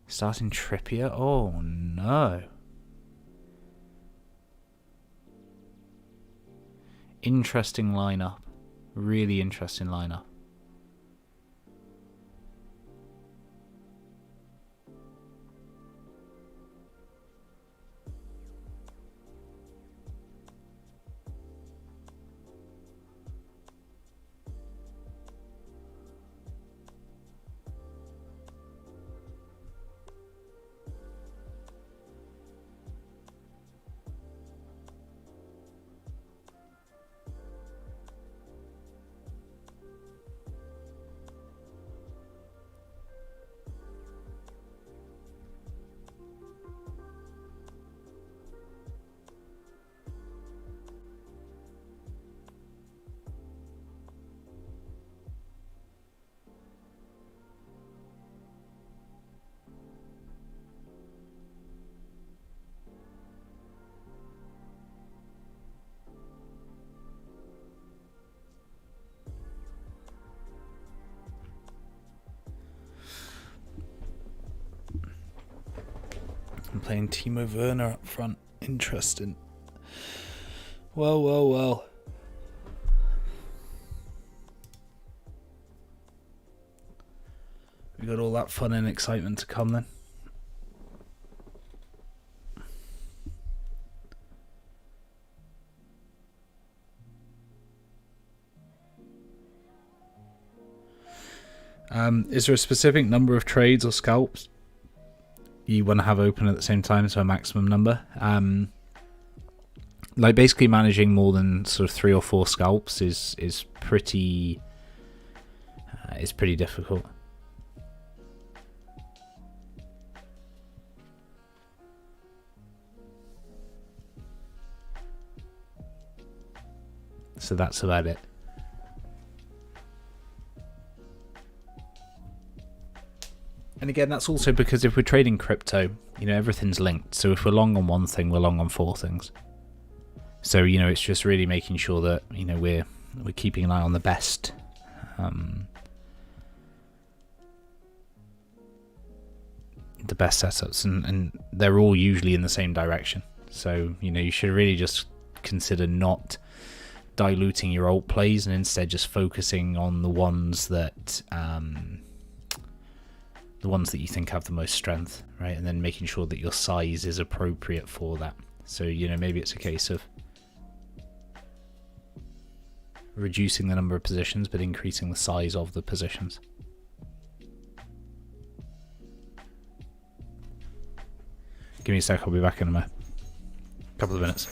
Starting Trippier? Oh, no. Interesting lineup. Really interesting lineup. I'm playing Timo Werner up front. Interesting. Well. We got all that fun and excitement to come then. Is there a specific number of trades or scalps you want to have open at the same time, so a maximum number? Like basically managing more than sort of 3 or 4 scalps is pretty difficult. So that's about it. And again, that's also because if we're trading crypto, everything's linked. So if we're long on one thing, we're long on 4 things. So, it's just really making sure that, we're keeping an eye on the best. The best setups, and they're all usually in the same direction. So, you should really just consider not diluting your alt plays and instead just focusing on the ones that you think have the most strength, right? And then making sure that your size is appropriate for that. So, maybe it's a case of reducing the number of positions but increasing the size of the positions. Give me a sec, I'll be back in a couple of minutes.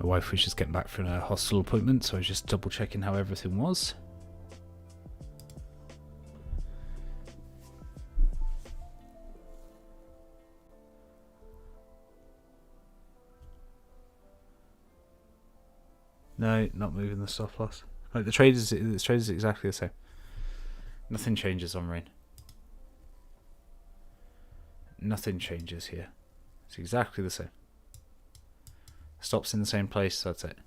My wife was just getting back from a hospital appointment, so I was just double checking how everything was. No, not moving the stop loss. Like the trade is exactly the same. Nothing changes on rain. Nothing changes here. It's exactly the same. Stops in the same place, that's it.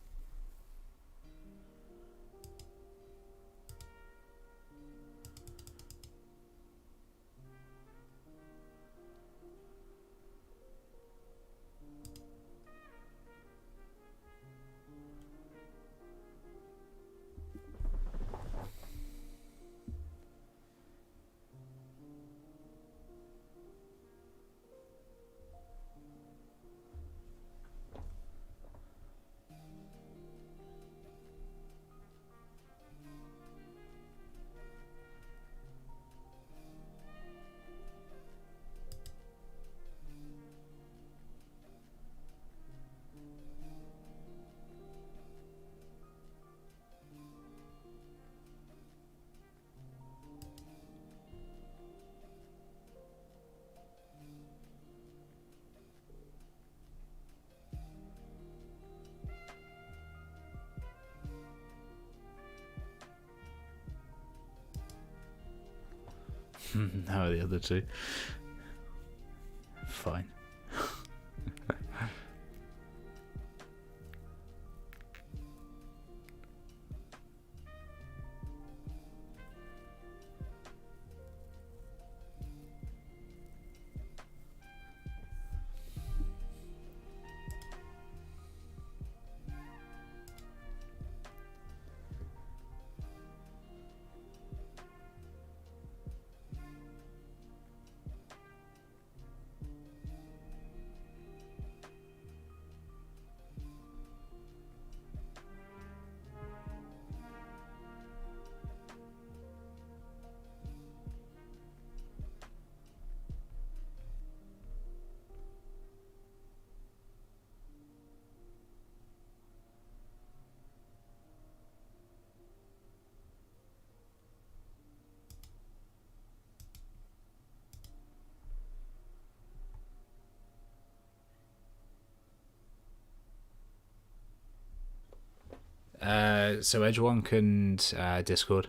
How are the other two? Fine. So Edgewonk and Discord.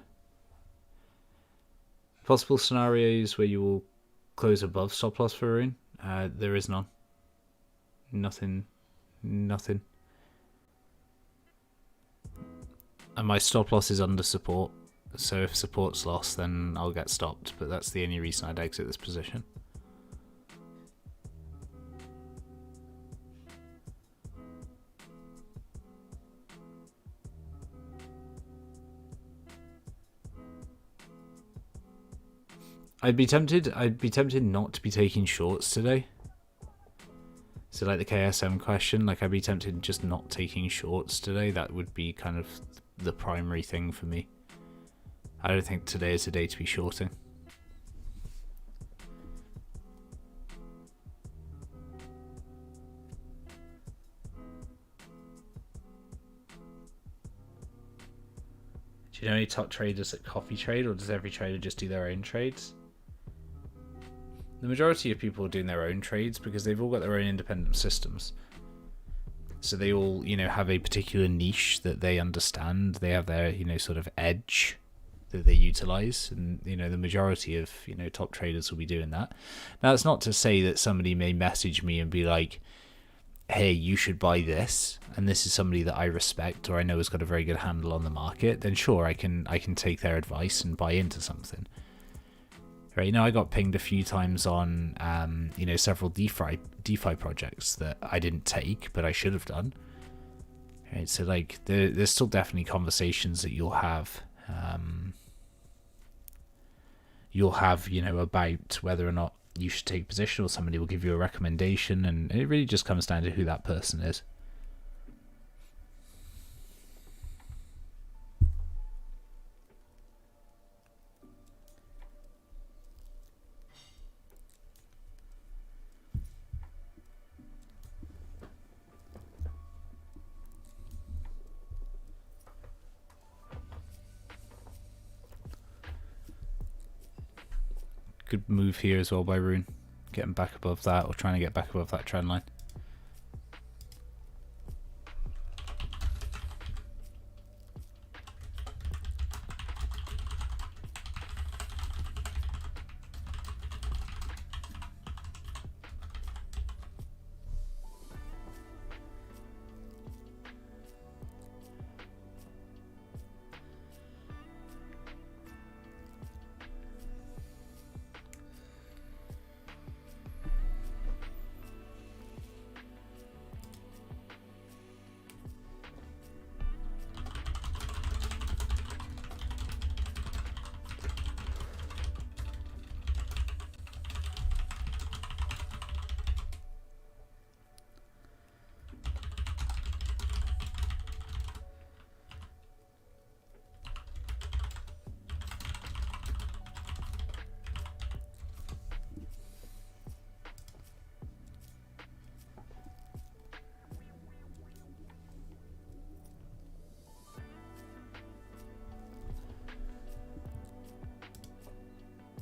Possible scenarios where you will close above stop loss for Rune. There is none. Nothing. And my stop loss is under support. So if support's lost, then I'll get stopped. But that's the only reason I'd exit this position. I'd be tempted not to be taking shorts today. So like the KSM question, like I'd be tempted just not taking shorts today. That would be kind of the primary thing for me. I don't think today is a day to be shorting. Do you know any top traders that copy trade, or does every trader just do their own trades? The majority of people are doing their own trades because they've all got their own independent systems. So they all, have a particular niche that they understand. They have their, sort of edge that they utilize. And, the majority of, top traders will be doing that. Now, it's not to say that somebody may message me and be like, hey, you should buy this, and this is somebody that I respect or I know has got a very good handle on the market, then sure, I can take their advice and buy into something. Right now, I got pinged a few times on, several DeFi projects that I didn't take, but I should have done. Right, so like, there's still definitely conversations that you'll have. About whether or not you should take a position, or somebody will give you a recommendation, and it really just comes down to who that person is. Good move here as well by Rune. Getting back above that, or trying to get back above that trend line.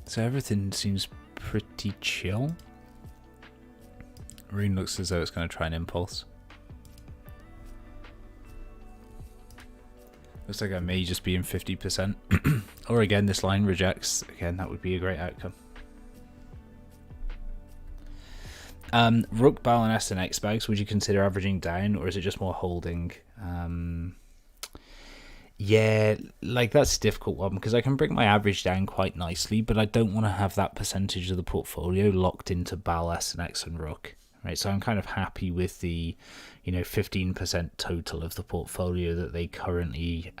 So everything seems pretty chill. Rune looks as though it's going to try an impulse. Looks like I may just be in 50%. Or again, this line rejects. Again, that would be a great outcome. Rook, Baroness and X-Bags, would you consider averaging down, or is it just more holding? Yeah, like that's a difficult one because I can bring my average down quite nicely, but I don't want to have that percentage of the portfolio locked into Bal, S and X and Rook, right? So I'm kind of happy with the, 15% total of the portfolio that they currently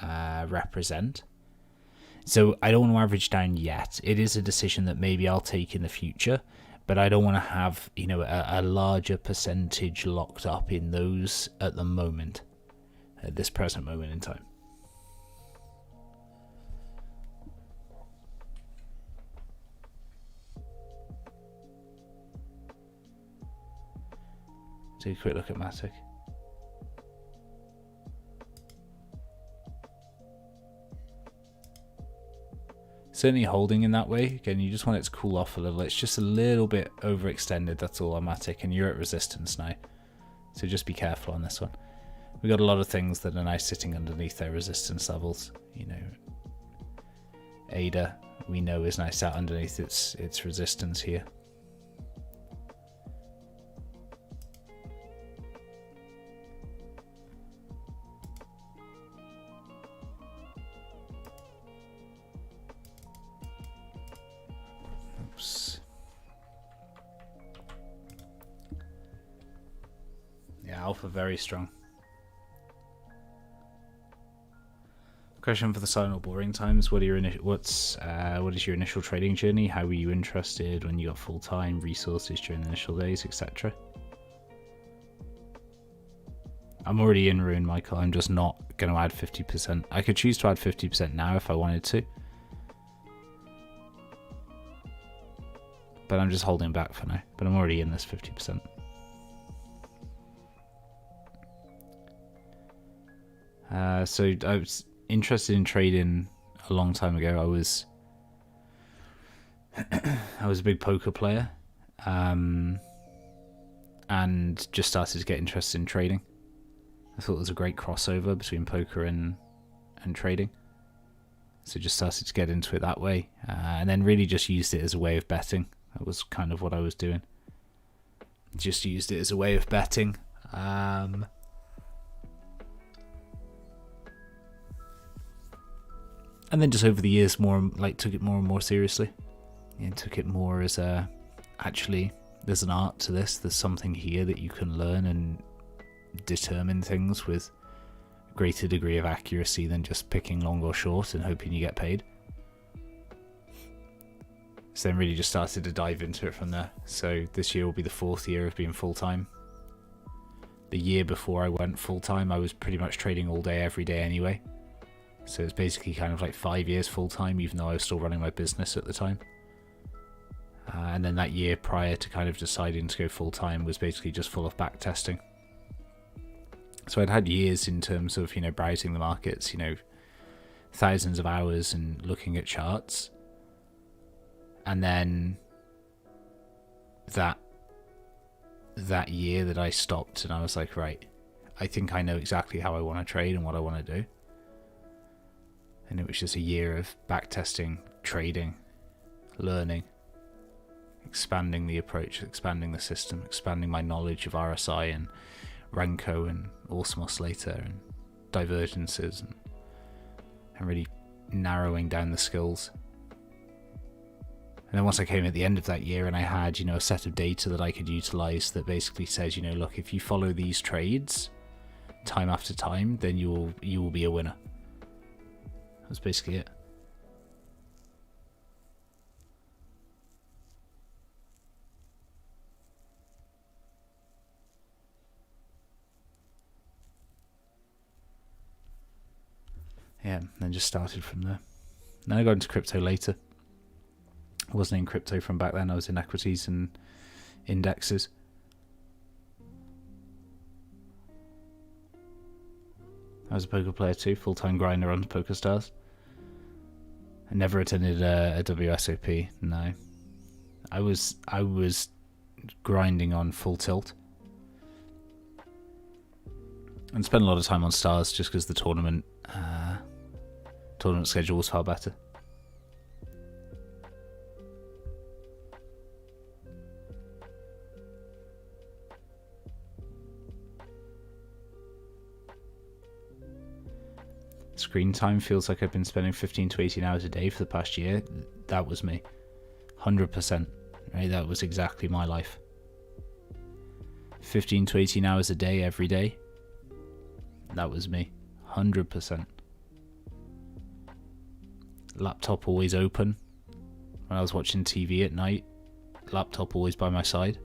represent. So I don't want to average down yet. It is a decision that maybe I'll take in the future, but I don't want to have, a larger percentage locked up in those at the moment, at this present moment in time. Take a quick look at Matic. Certainly holding in that way. Again, you just want it to cool off a little. It's just a little bit overextended, that's all on Matic, and you're at resistance now. So just be careful on this one. We've got a lot of things that are now sitting underneath their resistance levels. Ada, we know, is now sat underneath its resistance here. Alpha very strong. Question for the silent boring times: what is your initial trading journey? How were you interested when you got full time, resources during the initial days, etc.? I'm already in Rune, Michael. I'm just not going to add 50%. I could choose to add 50% now if I wanted to, but I'm just holding back for now. But I'm already in this 50%. So I was interested in trading a long time ago. I was a big poker player, and just started to get interested in trading. I thought there was a great crossover between poker and trading, so just started to get into it that way, and then really just used it as a way of betting. That was kind of what I was doing. Just used it as a way of betting. And then just over the years, took it more and more seriously. Took it more as actually, there's an art to this. There's something here that you can learn and determine things with a greater degree of accuracy than just picking long or short and hoping you get paid. So then really just started to dive into it from there. So this year will be the 4th year of being full-time. The year before I went full-time, I was pretty much trading all day, every day anyway. So it's basically kind of like 5 years full-time, even though I was still running my business at the time. And then that year prior to kind of deciding to go full-time was basically just full of back testing. So I'd had years in terms of, browsing the markets, thousands of hours and looking at charts. And then that year that I stopped, and I was like, right, I think I know exactly how I want to trade and what I want to do. And it was just a year of backtesting, trading, learning, expanding the approach, expanding the system, expanding my knowledge of RSI and Renko and awesome oscillator and divergences, and really narrowing down the skills. And then once I came at the end of that year and I had, a set of data that I could utilize that basically says, look, if you follow these trades time after time, then you will be a winner. That was basically it. Yeah, and then just started from there. Then I got into crypto later. I wasn't in crypto from back then. I was in equities and indexes. I was a poker player too, full-time grinder on PokerStars. I never attended a WSOP, no. I was grinding on Full Tilt. And spent a lot of time on Stars just because the tournament schedule was far better. Screen time feels like I've been spending 15 to 18 hours a day for the past year. That was me. 100%. Right? That was exactly my life. 15 to 18 hours a day every day. That was me. 100%. Laptop always open. When I was watching TV at night, laptop always by my side.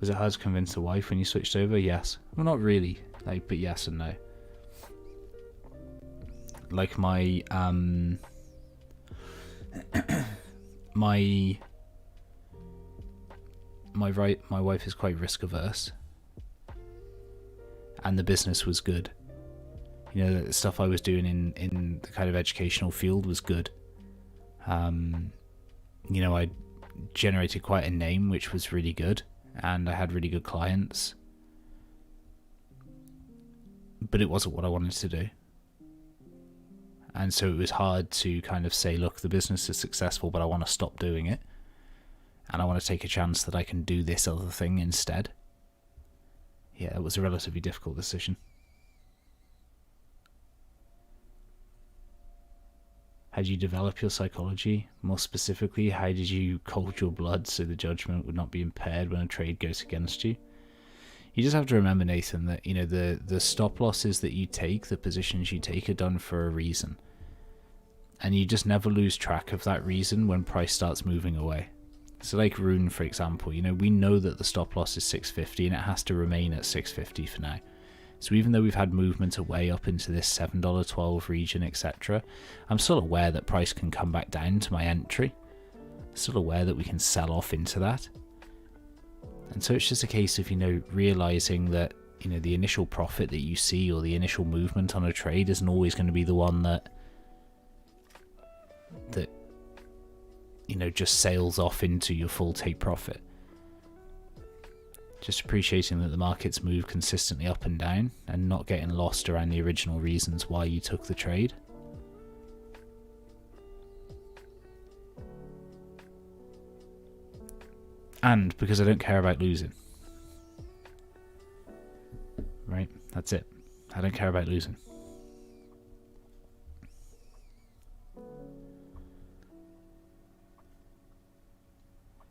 Was it hard to convince the wife when you switched over? Yes. Well, not really. But yes and no. Like my my wife is quite risk averse, and the business was good. The stuff I was doing in the kind of educational field was good. I generated quite a name, which was really good. And I had really good clients, but it wasn't what I wanted to do. And so it was hard to kind of say, look, the business is successful, but I want to stop doing it. And I want to take a chance that I can do this other thing instead. Yeah, it was a relatively difficult decision. How did you develop your psychology? More specifically, how did you cold your blood so the judgment would not be impaired when a trade goes against you? You just have to remember, Nathan, that the stop losses that you take, the positions you take, are done for a reason. And you just never lose track of that reason when price starts moving away. So like Rune, for example, we know that the stop loss is 650 and it has to remain at 650 for now. So even though we've had movement away up into this $7.12 region, etc., I'm still aware that price can come back down to my entry. Still aware that we can sell off into that. And so it's just a case of, realizing that, the initial profit that you see or the initial movement on a trade isn't always going to be the one that just sails off into your full take profit. Just appreciating that the markets move consistently up and down and not getting lost around the original reasons why you took the trade. And because I don't care about losing. Right? That's it. I don't care about losing.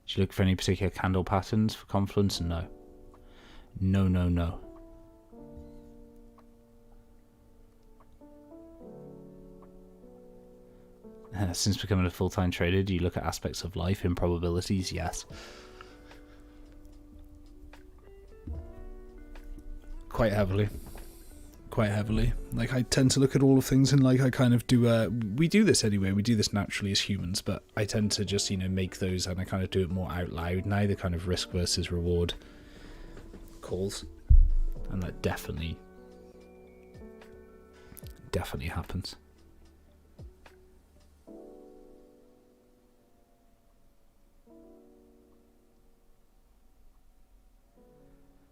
Did you look for any particular candle patterns for confluence? No. No. Since becoming a full-time trader, do you look at aspects of life, improbabilities? Yes. Quite heavily. Like, I tend to look at all of things and, like, I kind of do, we do this anyway, we do this naturally as humans, but I tend to just, make those, and I kind of do it more out loud now, the kind of risk versus reward calls. And that definitely happens.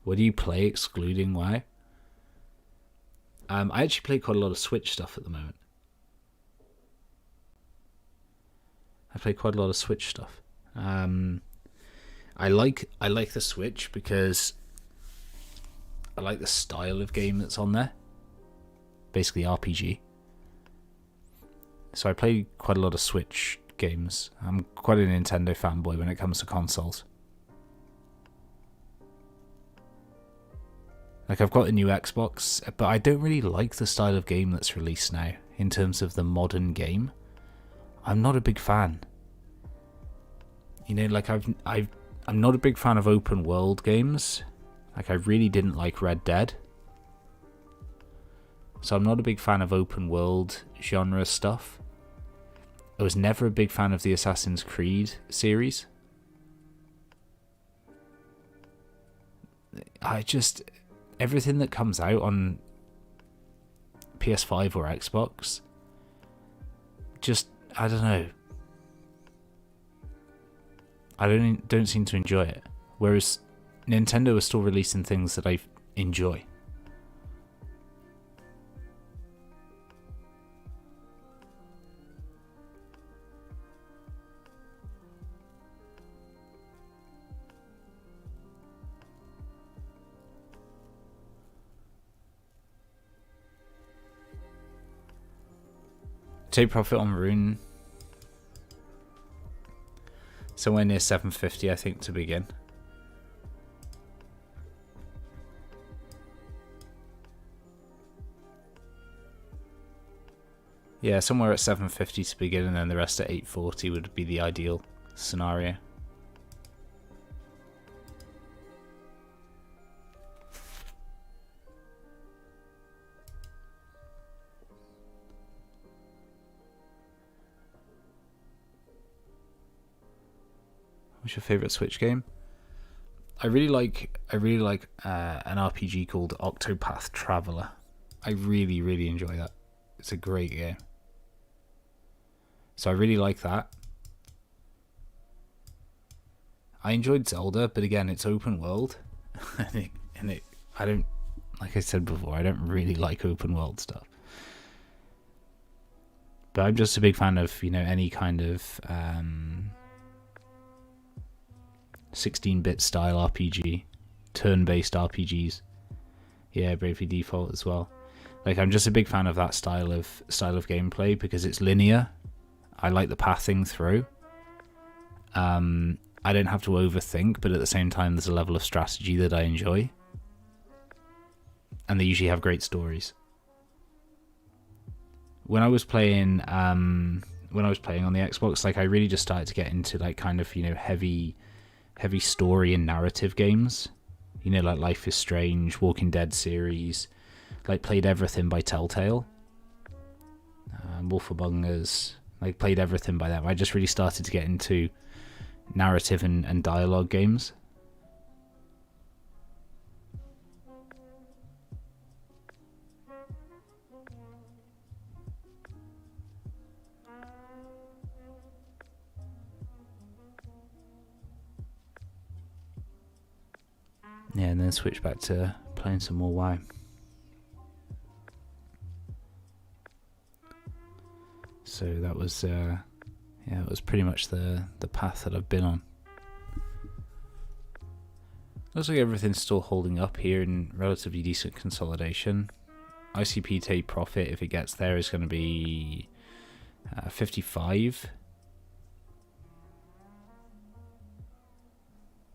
What do you play excluding WoW? I actually play quite a lot of Switch stuff at the moment. I play quite a lot of Switch stuff. I like the Switch because I like the style of game that's on there. Basically RPG. So I play quite a lot of Switch games. I'm quite a Nintendo fanboy when it comes to consoles. Like, I've got a new Xbox, but I don't really like the style of game that's released now in terms of the modern game. I'm not a big fan. You know, like I'm not a big fan of open world games. Like, I really didn't like Red Dead. So I'm not a big fan of open world genre stuff. I was never a big fan of the Assassin's Creed series. Everything that comes out on PS5 or Xbox, I don't know. I don't seem to enjoy it. Whereas Nintendo is still releasing things that I enjoy. Take profit on Rune. Somewhere near 750, I think, to begin. Yeah, somewhere at 750 to begin, and then the rest at 840 would be the ideal scenario. What's your favorite Switch game? I really like an RPG called Octopath Traveler. I really enjoy that. It's a great game. So I really like that. I enjoyed Zelda, but again, it's open world, and I don't, like I said before, I don't really like open world stuff. But I'm just a big fan of, you know, any kind of 16-bit style RPG, turn-based RPGs. Yeah, Bravely Default as well. Like, I'm just a big fan of that style of gameplay because it's linear. I like the pathing through. I don't have to overthink, but at the same time, there's a level of strategy that I enjoy. And they usually have great stories. When I was playing on the Xbox, like, I really just started to get into, like, kind of, you know, heavy story and narrative games. You know, like Life is Strange, Walking Dead series. Like, played everything by Telltale. Wolf Among Us. Like, played everything by them. I just really started to get into narrative and dialogue games. Yeah, and then switch back to playing some more WoW. So that was it was pretty much the path that I've been on. Looks like everything's still holding up here in relatively decent consolidation. ICP take profit, if it gets there, is going to be 55.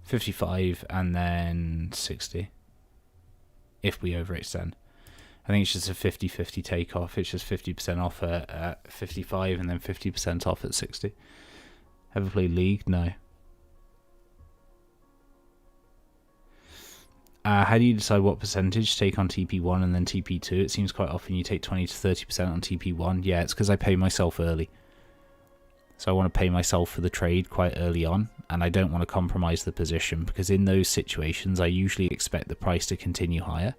55 and then 60 if we overextend. I think it's just a 50-50 takeoff. It's just 50% off at 55 and then 50% off at 60. Ever played League? No. How do you decide what percentage to take on TP1 and then TP2? It seems quite often you take 20 to 30% on TP1. Yeah, it's because I pay myself early. So I want to pay myself for the trade quite early on, and I don't want to compromise the position, because in those situations I usually expect the price to continue higher.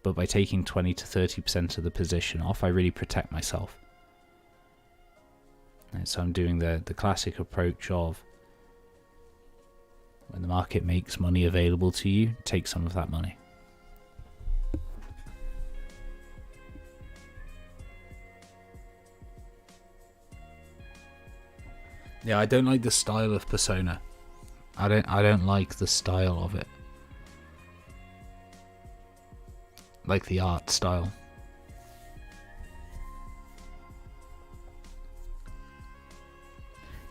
But by taking 20 to 30% of the position off, I really protect myself. And so I'm doing the classic approach of, when the market makes money available to you, take some of that money. Yeah, I don't like the style of Persona. I don't like the style of it. Like the art style.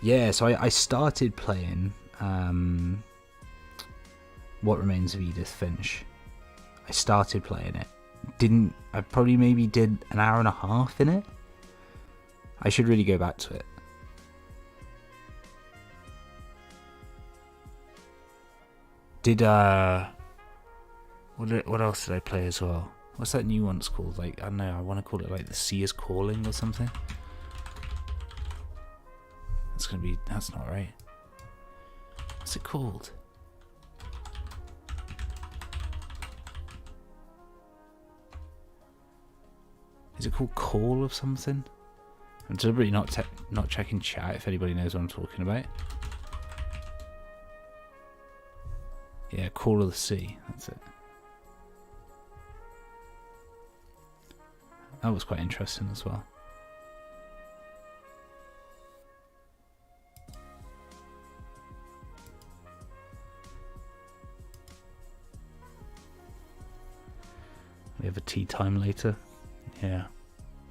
Yeah, so I started playing What Remains of Edith Finch. I started playing it. I probably maybe did an hour and a half in it. I should really go back to it. What else did I play as well? What's that new one called? Like, I don't know, I want to call it like The Sea is Calling or something. That's not right. What's it called? Is it called Call of something? I'm deliberately not checking chat if anybody knows what I'm talking about. Yeah, Call of the Sea, that's it. That was quite interesting as well. We have a tea time later. Yeah,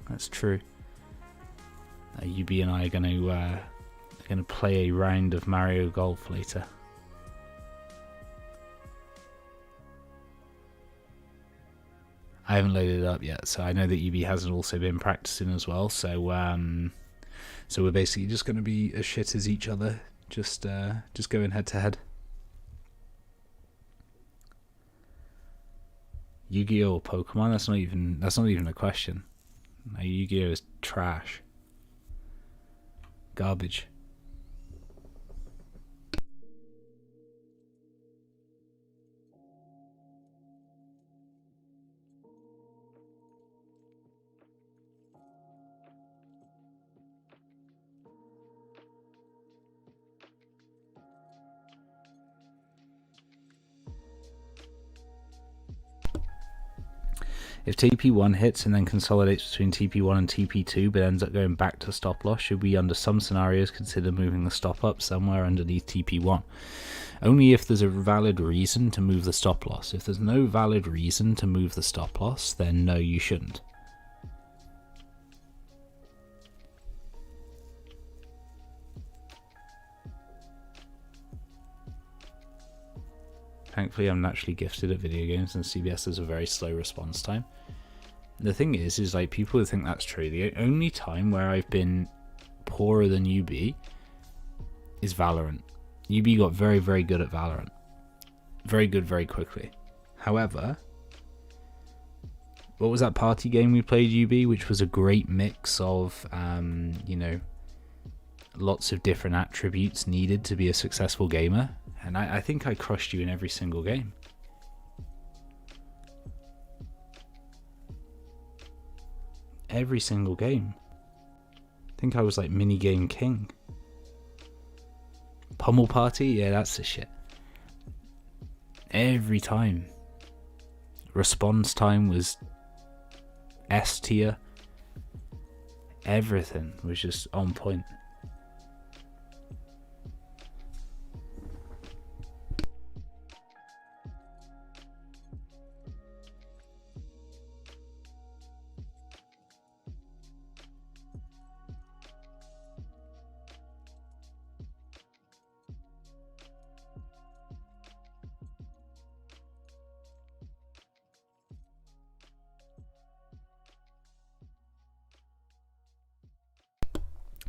that's true. UB and I are going to play a round of Mario Golf later. I haven't loaded it up yet, so I know that UB hasn't also been practicing as well. So we're basically just going to be as shit as each other, just going head to head. Yu-Gi-Oh or Pokemon? That's not even a question. No, Yu-Gi-Oh is trash, garbage. If TP1 hits and then consolidates between TP1 and TP2 but ends up going back to stop loss, should we under some scenarios consider moving the stop up somewhere underneath TP1? Only if there's a valid reason to move the stop loss. If there's no valid reason to move the stop loss, then no, you shouldn't. Thankfully, I'm naturally gifted at video games, and CBS has a very slow response time. The thing is like, people would think that's true. The only time where I've been poorer than UB is Valorant. UB got very, very good at Valorant. Very good, very quickly. However, what was that party game we played, UB, which was a great mix of, lots of different attributes needed to be a successful gamer? And I think I crushed you in every single game. Every single game. I think I was like minigame king. Pummel Party? Yeah, that's the shit. Every time. Response time was S tier. Everything was just on point.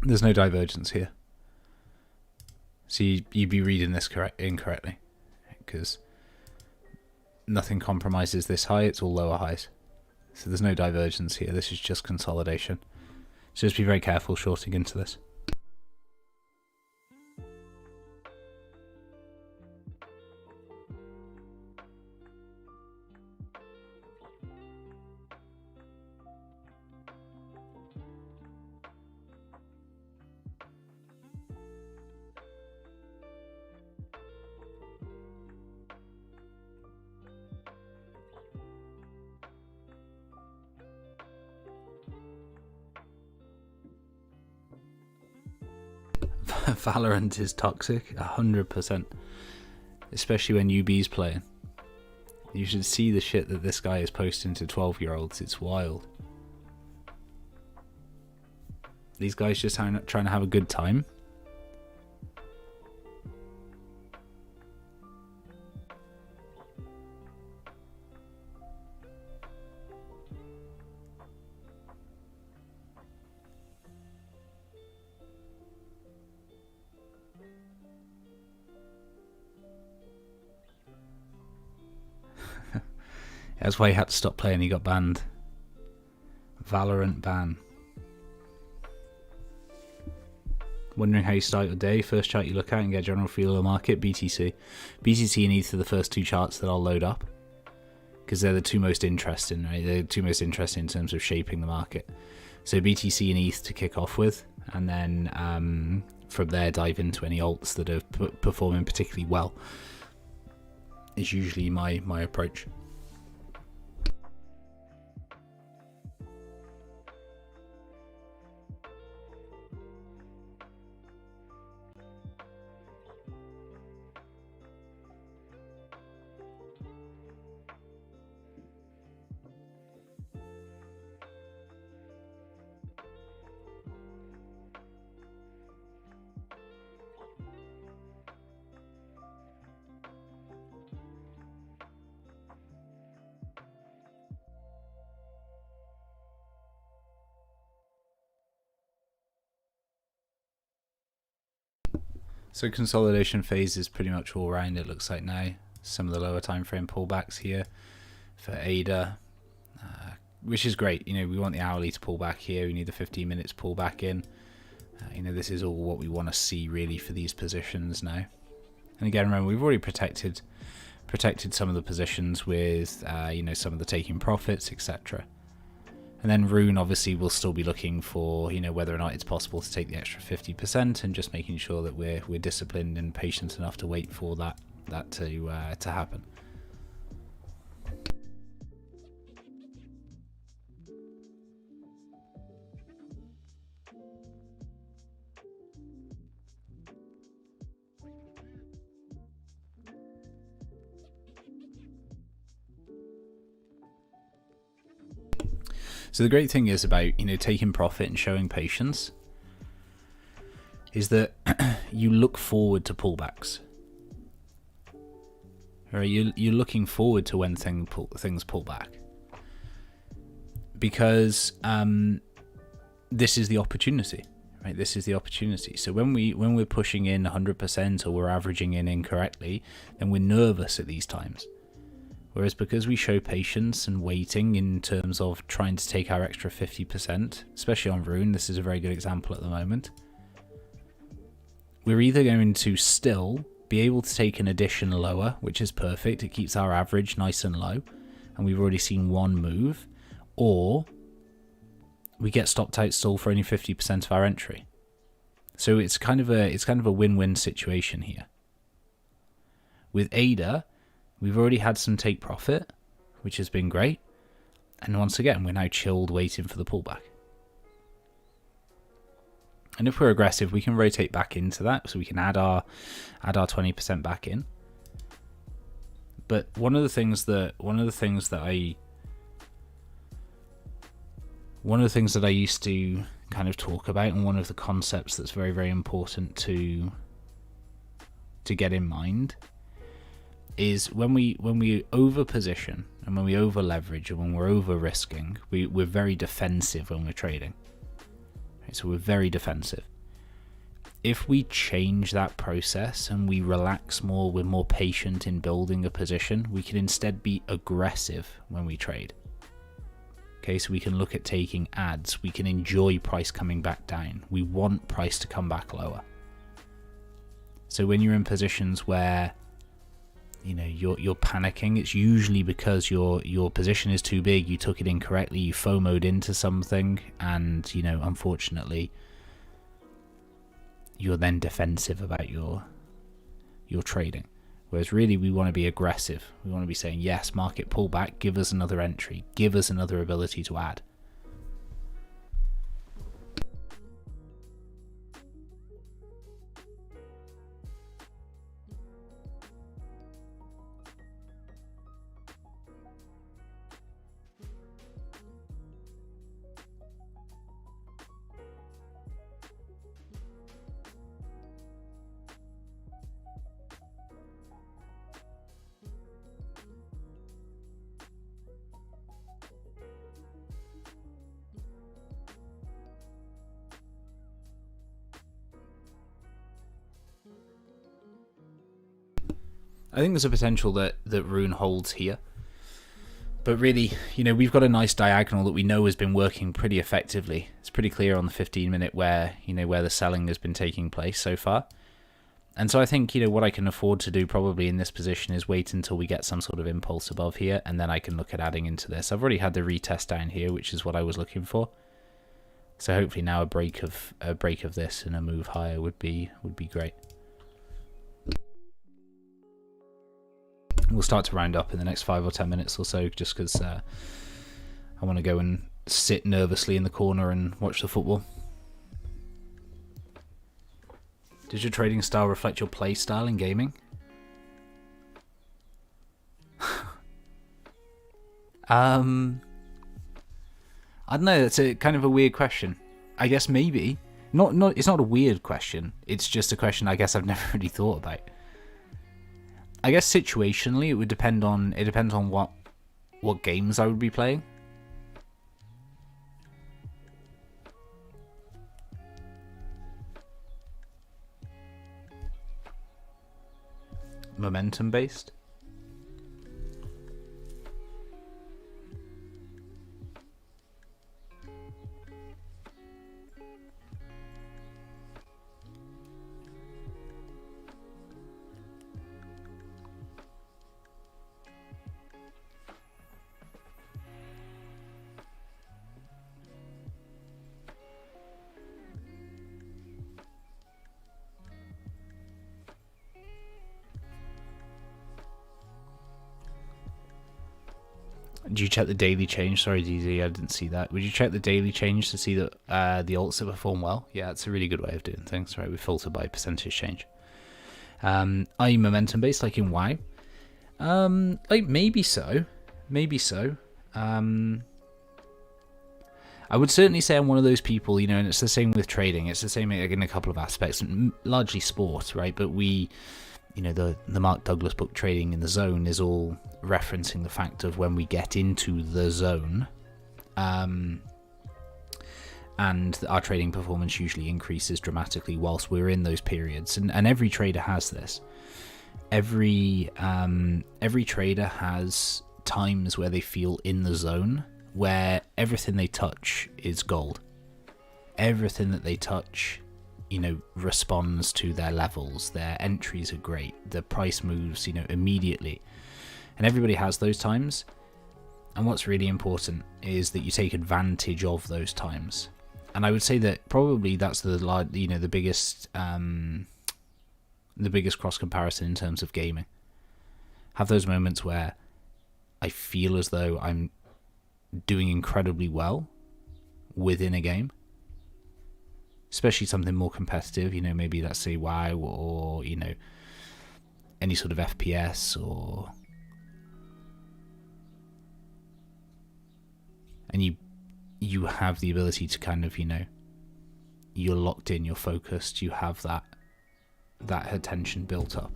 There's no divergence here. So you'd be reading this incorrectly, because nothing compromises this high, it's all lower highs. So there's no divergence here, this is just consolidation. So just be very careful shorting into this. Valorant is toxic, 100%. Especially when UB's playing. You should see the shit that this guy is posting to 12-year-olds. It's wild. These guys just trying to have a good time. That's why he had to stop playing. He got banned. Valorant ban. Wondering how you start your day? First chart you look at and get a general feel of the market. BTC. BTC and ETH are the first two charts that I'll load up, because they're the two most interesting, right? They're the two most interesting in terms of shaping the market. So BTC and ETH to kick off with, and then from there dive into any alts that are performing particularly well. Is usually my approach. So consolidation phase is pretty much all round, it looks like now. Some of the lower time frame pullbacks here for ADA, which is great. You know, we want the hourly to pull back here. We need the 15 minutes pull back in. You know, this is all what we want to see really for these positions now. And again, remember, we've already protected some of the positions with, you know, some of the taking profits, etc. And then Rune obviously will still be looking for, you know, whether or not it's possible to take the extra 50% and just making sure that we're disciplined and patient enough to wait for that to happen. So the great thing is about, you know, taking profit and showing patience is that you look forward to pullbacks. Right? You're looking forward to when things pull back, because this is the opportunity, right? This is the opportunity. So when we're pushing in 100% or we're averaging in incorrectly, then we're nervous at these times. Whereas because we show patience and waiting in terms of trying to take our extra 50%, especially on Rune, this is a very good example at the moment, we're either going to still be able to take an addition lower, which is perfect, it keeps our average nice and low, and we've already seen one move, or we get stopped out still for only 50% of our entry. So it's kind of a win-win situation here. With ADA, we've already had some take profit, which has been great. And once again, we're now chilled waiting for the pullback. And if we're aggressive, we can rotate back into that. So we can add our 20% back in. But one of the things that I used to kind of talk about, and one of the concepts that's very, very important to get in mind, is when we over position and when we over leverage and when we're over risking, we're very defensive when we're trading. Right, so we're very defensive. If we change that process and we relax more, we're more patient in building a position, we can instead be aggressive when we trade. Okay, so we can look at taking ads, we can enjoy price coming back down, we want price to come back lower. So when you're in positions where, you know, you're panicking, it's usually because your position is too big, you took it incorrectly, you FOMO'd into something, and, you know, unfortunately you're then defensive about your trading. Whereas really we want to be aggressive. We want to be saying, yes, market pullback, give us another entry, give us another ability to add. I think there's a potential that Rune holds here. But really, we've got a nice diagonal that we know has been working pretty effectively. It's pretty clear on the 15-minute where the selling has been taking place so far. And so I think, what I can afford to do probably in this position is wait until we get some sort of impulse above here, and then I can look at adding into this. I've already had the retest down here, which is what I was looking for. So hopefully now a break of this and a move higher would be great. We'll start to round up in the next 5 or 10 minutes or so, just because I want to go and sit nervously in the corner and watch the football. Does your trading style reflect your play style in gaming? I don't know. That's a kind of a weird question. I guess maybe not. It's not a weird question. It's just a question I guess I've never really thought about. I guess situationally, it depends on what games I would be playing. Momentum based. Do you check the daily change? Sorry, DZ, I didn't see that. Would you check the daily change to see that the alts have performed well? Yeah, it's a really good way of doing things. Right, we filter by percentage change. Are you momentum based like in WoW? Like maybe so. I would certainly say I'm one of those people, and it's the same with trading. It's the same in a couple of aspects, largely sport, right? But we, the Mark Douglas book Trading in the Zone is all referencing the fact of when we get into the zone, and our trading performance usually increases dramatically whilst we're in those periods. And every trader has this. Every trader has times where they feel in the zone, where everything they touch is gold. Everything that they touch, responds to their levels. Their entries are great. The price moves, immediately. And everybody has those times. And what's really important is that you take advantage of those times. And I would say that probably that's the biggest cross comparison in terms of gaming. Have those moments where I feel as though I'm doing incredibly well within a game, especially something more competitive, maybe let's say WoW or any sort of FPS and you have the ability to kind of, you're locked in, you're focused, you have that attention built up.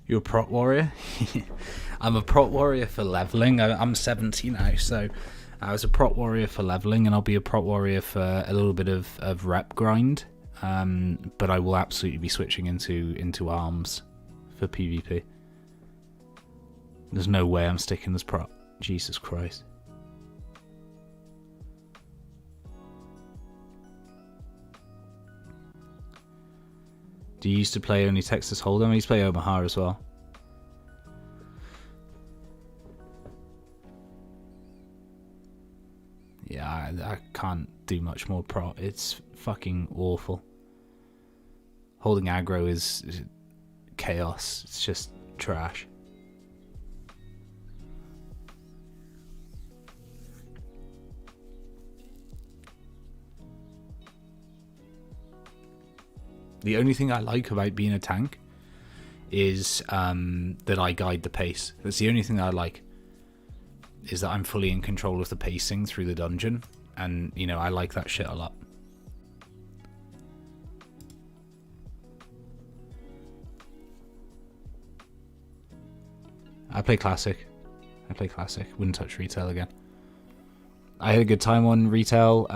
You're a prot warrior? I'm a prot warrior for leveling. I'm 70 now, so I was a prot warrior for leveling, and I'll be a prot warrior for a little bit of rep grind. But I will absolutely be switching into arms for PvP. There's no way I'm sticking as prot. Jesus Christ. Do you used to play only Texas Hold'em? I used to play Omaha as well. Yeah, I can't do much more prot. It's fucking awful. Holding aggro is chaos. It's just trash. The only thing I like about being a tank is that I guide the pace. That's the only thing that I like, is that I'm fully in control of the pacing through the dungeon, and I like that shit a lot. I play Classic. Wouldn't touch Retail again. I had a good time on Retail.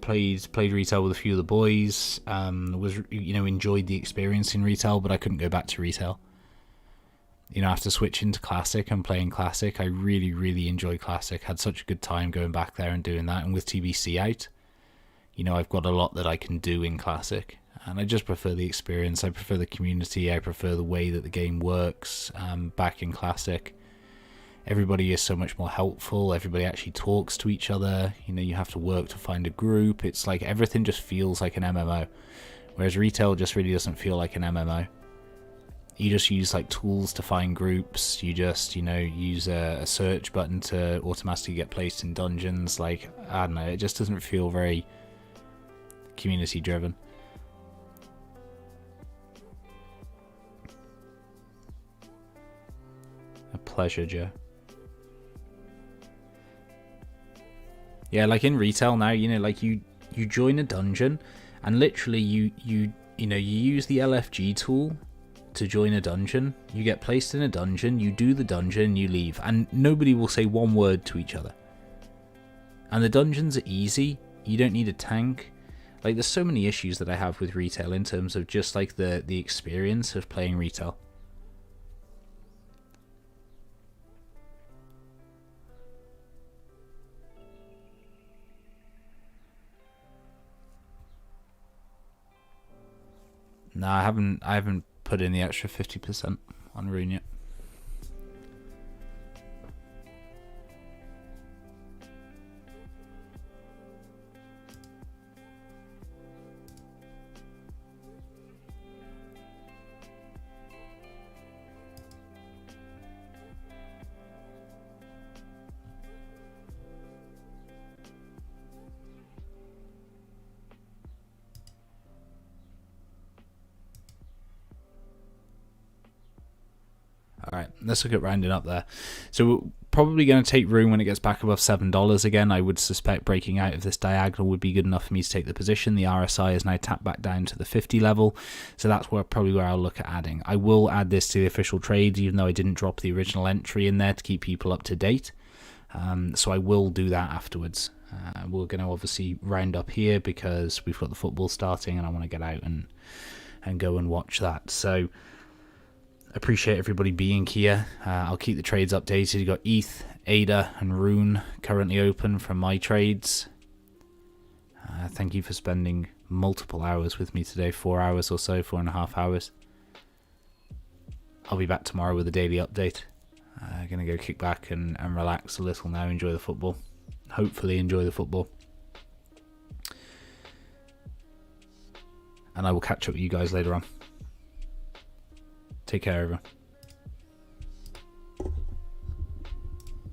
Played Retail with a few of the boys. Enjoyed the experience in Retail, but I couldn't go back to Retail. After switching to Classic and playing Classic, I really, really enjoy Classic. Had such a good time going back there and doing that. And with TBC out, I've got a lot that I can do in Classic. And I just prefer the experience. I prefer the community. I prefer the way that the game works back in Classic. Everybody is so much more helpful. Everybody actually talks to each other. You have to work to find a group. It's like everything just feels like an MMO. Whereas Retail just really doesn't feel like an MMO. You just use like tools to find groups. You just, use a search button to automatically get placed in dungeons. Like, I don't know, it just doesn't feel very community driven. A pleasure, Joe. Yeah, like in Retail now, like you join a dungeon and literally you use the LFG tool to join a dungeon. You get placed in a dungeon, you do the dungeon, you leave, and nobody will say one word to each other. And the dungeons are easy. You don't need a tank. Like, there's so many issues that I have with Retail in terms of just like the experience of playing Retail. No, I haven't put in the extra 50% on Rune yet. Alright, let's look at rounding up there. So we're probably going to take Rune when it gets back above $7 again. I would suspect breaking out of this diagonal would be good enough for me to take the position. The RSI is now tapped back down to the 50 level, so that's probably where I'll look at adding. I will add this to the official trades, even though I didn't drop the original entry in there to keep people up to date. So I will do that afterwards. We're going to obviously round up here because we've got the football starting and I want to get out and go and watch that. So appreciate everybody being here. I'll keep the trades updated. You've got ETH, ADA and Rune currently open from my trades. Thank you for spending multiple hours with me today, 4 hours or so, 4.5 hours. I'll be back tomorrow with a daily update. Gonna go kick back and relax a little now, enjoy the football. Hopefully enjoy the football. And I will catch up with you guys later on. Take care, everyone.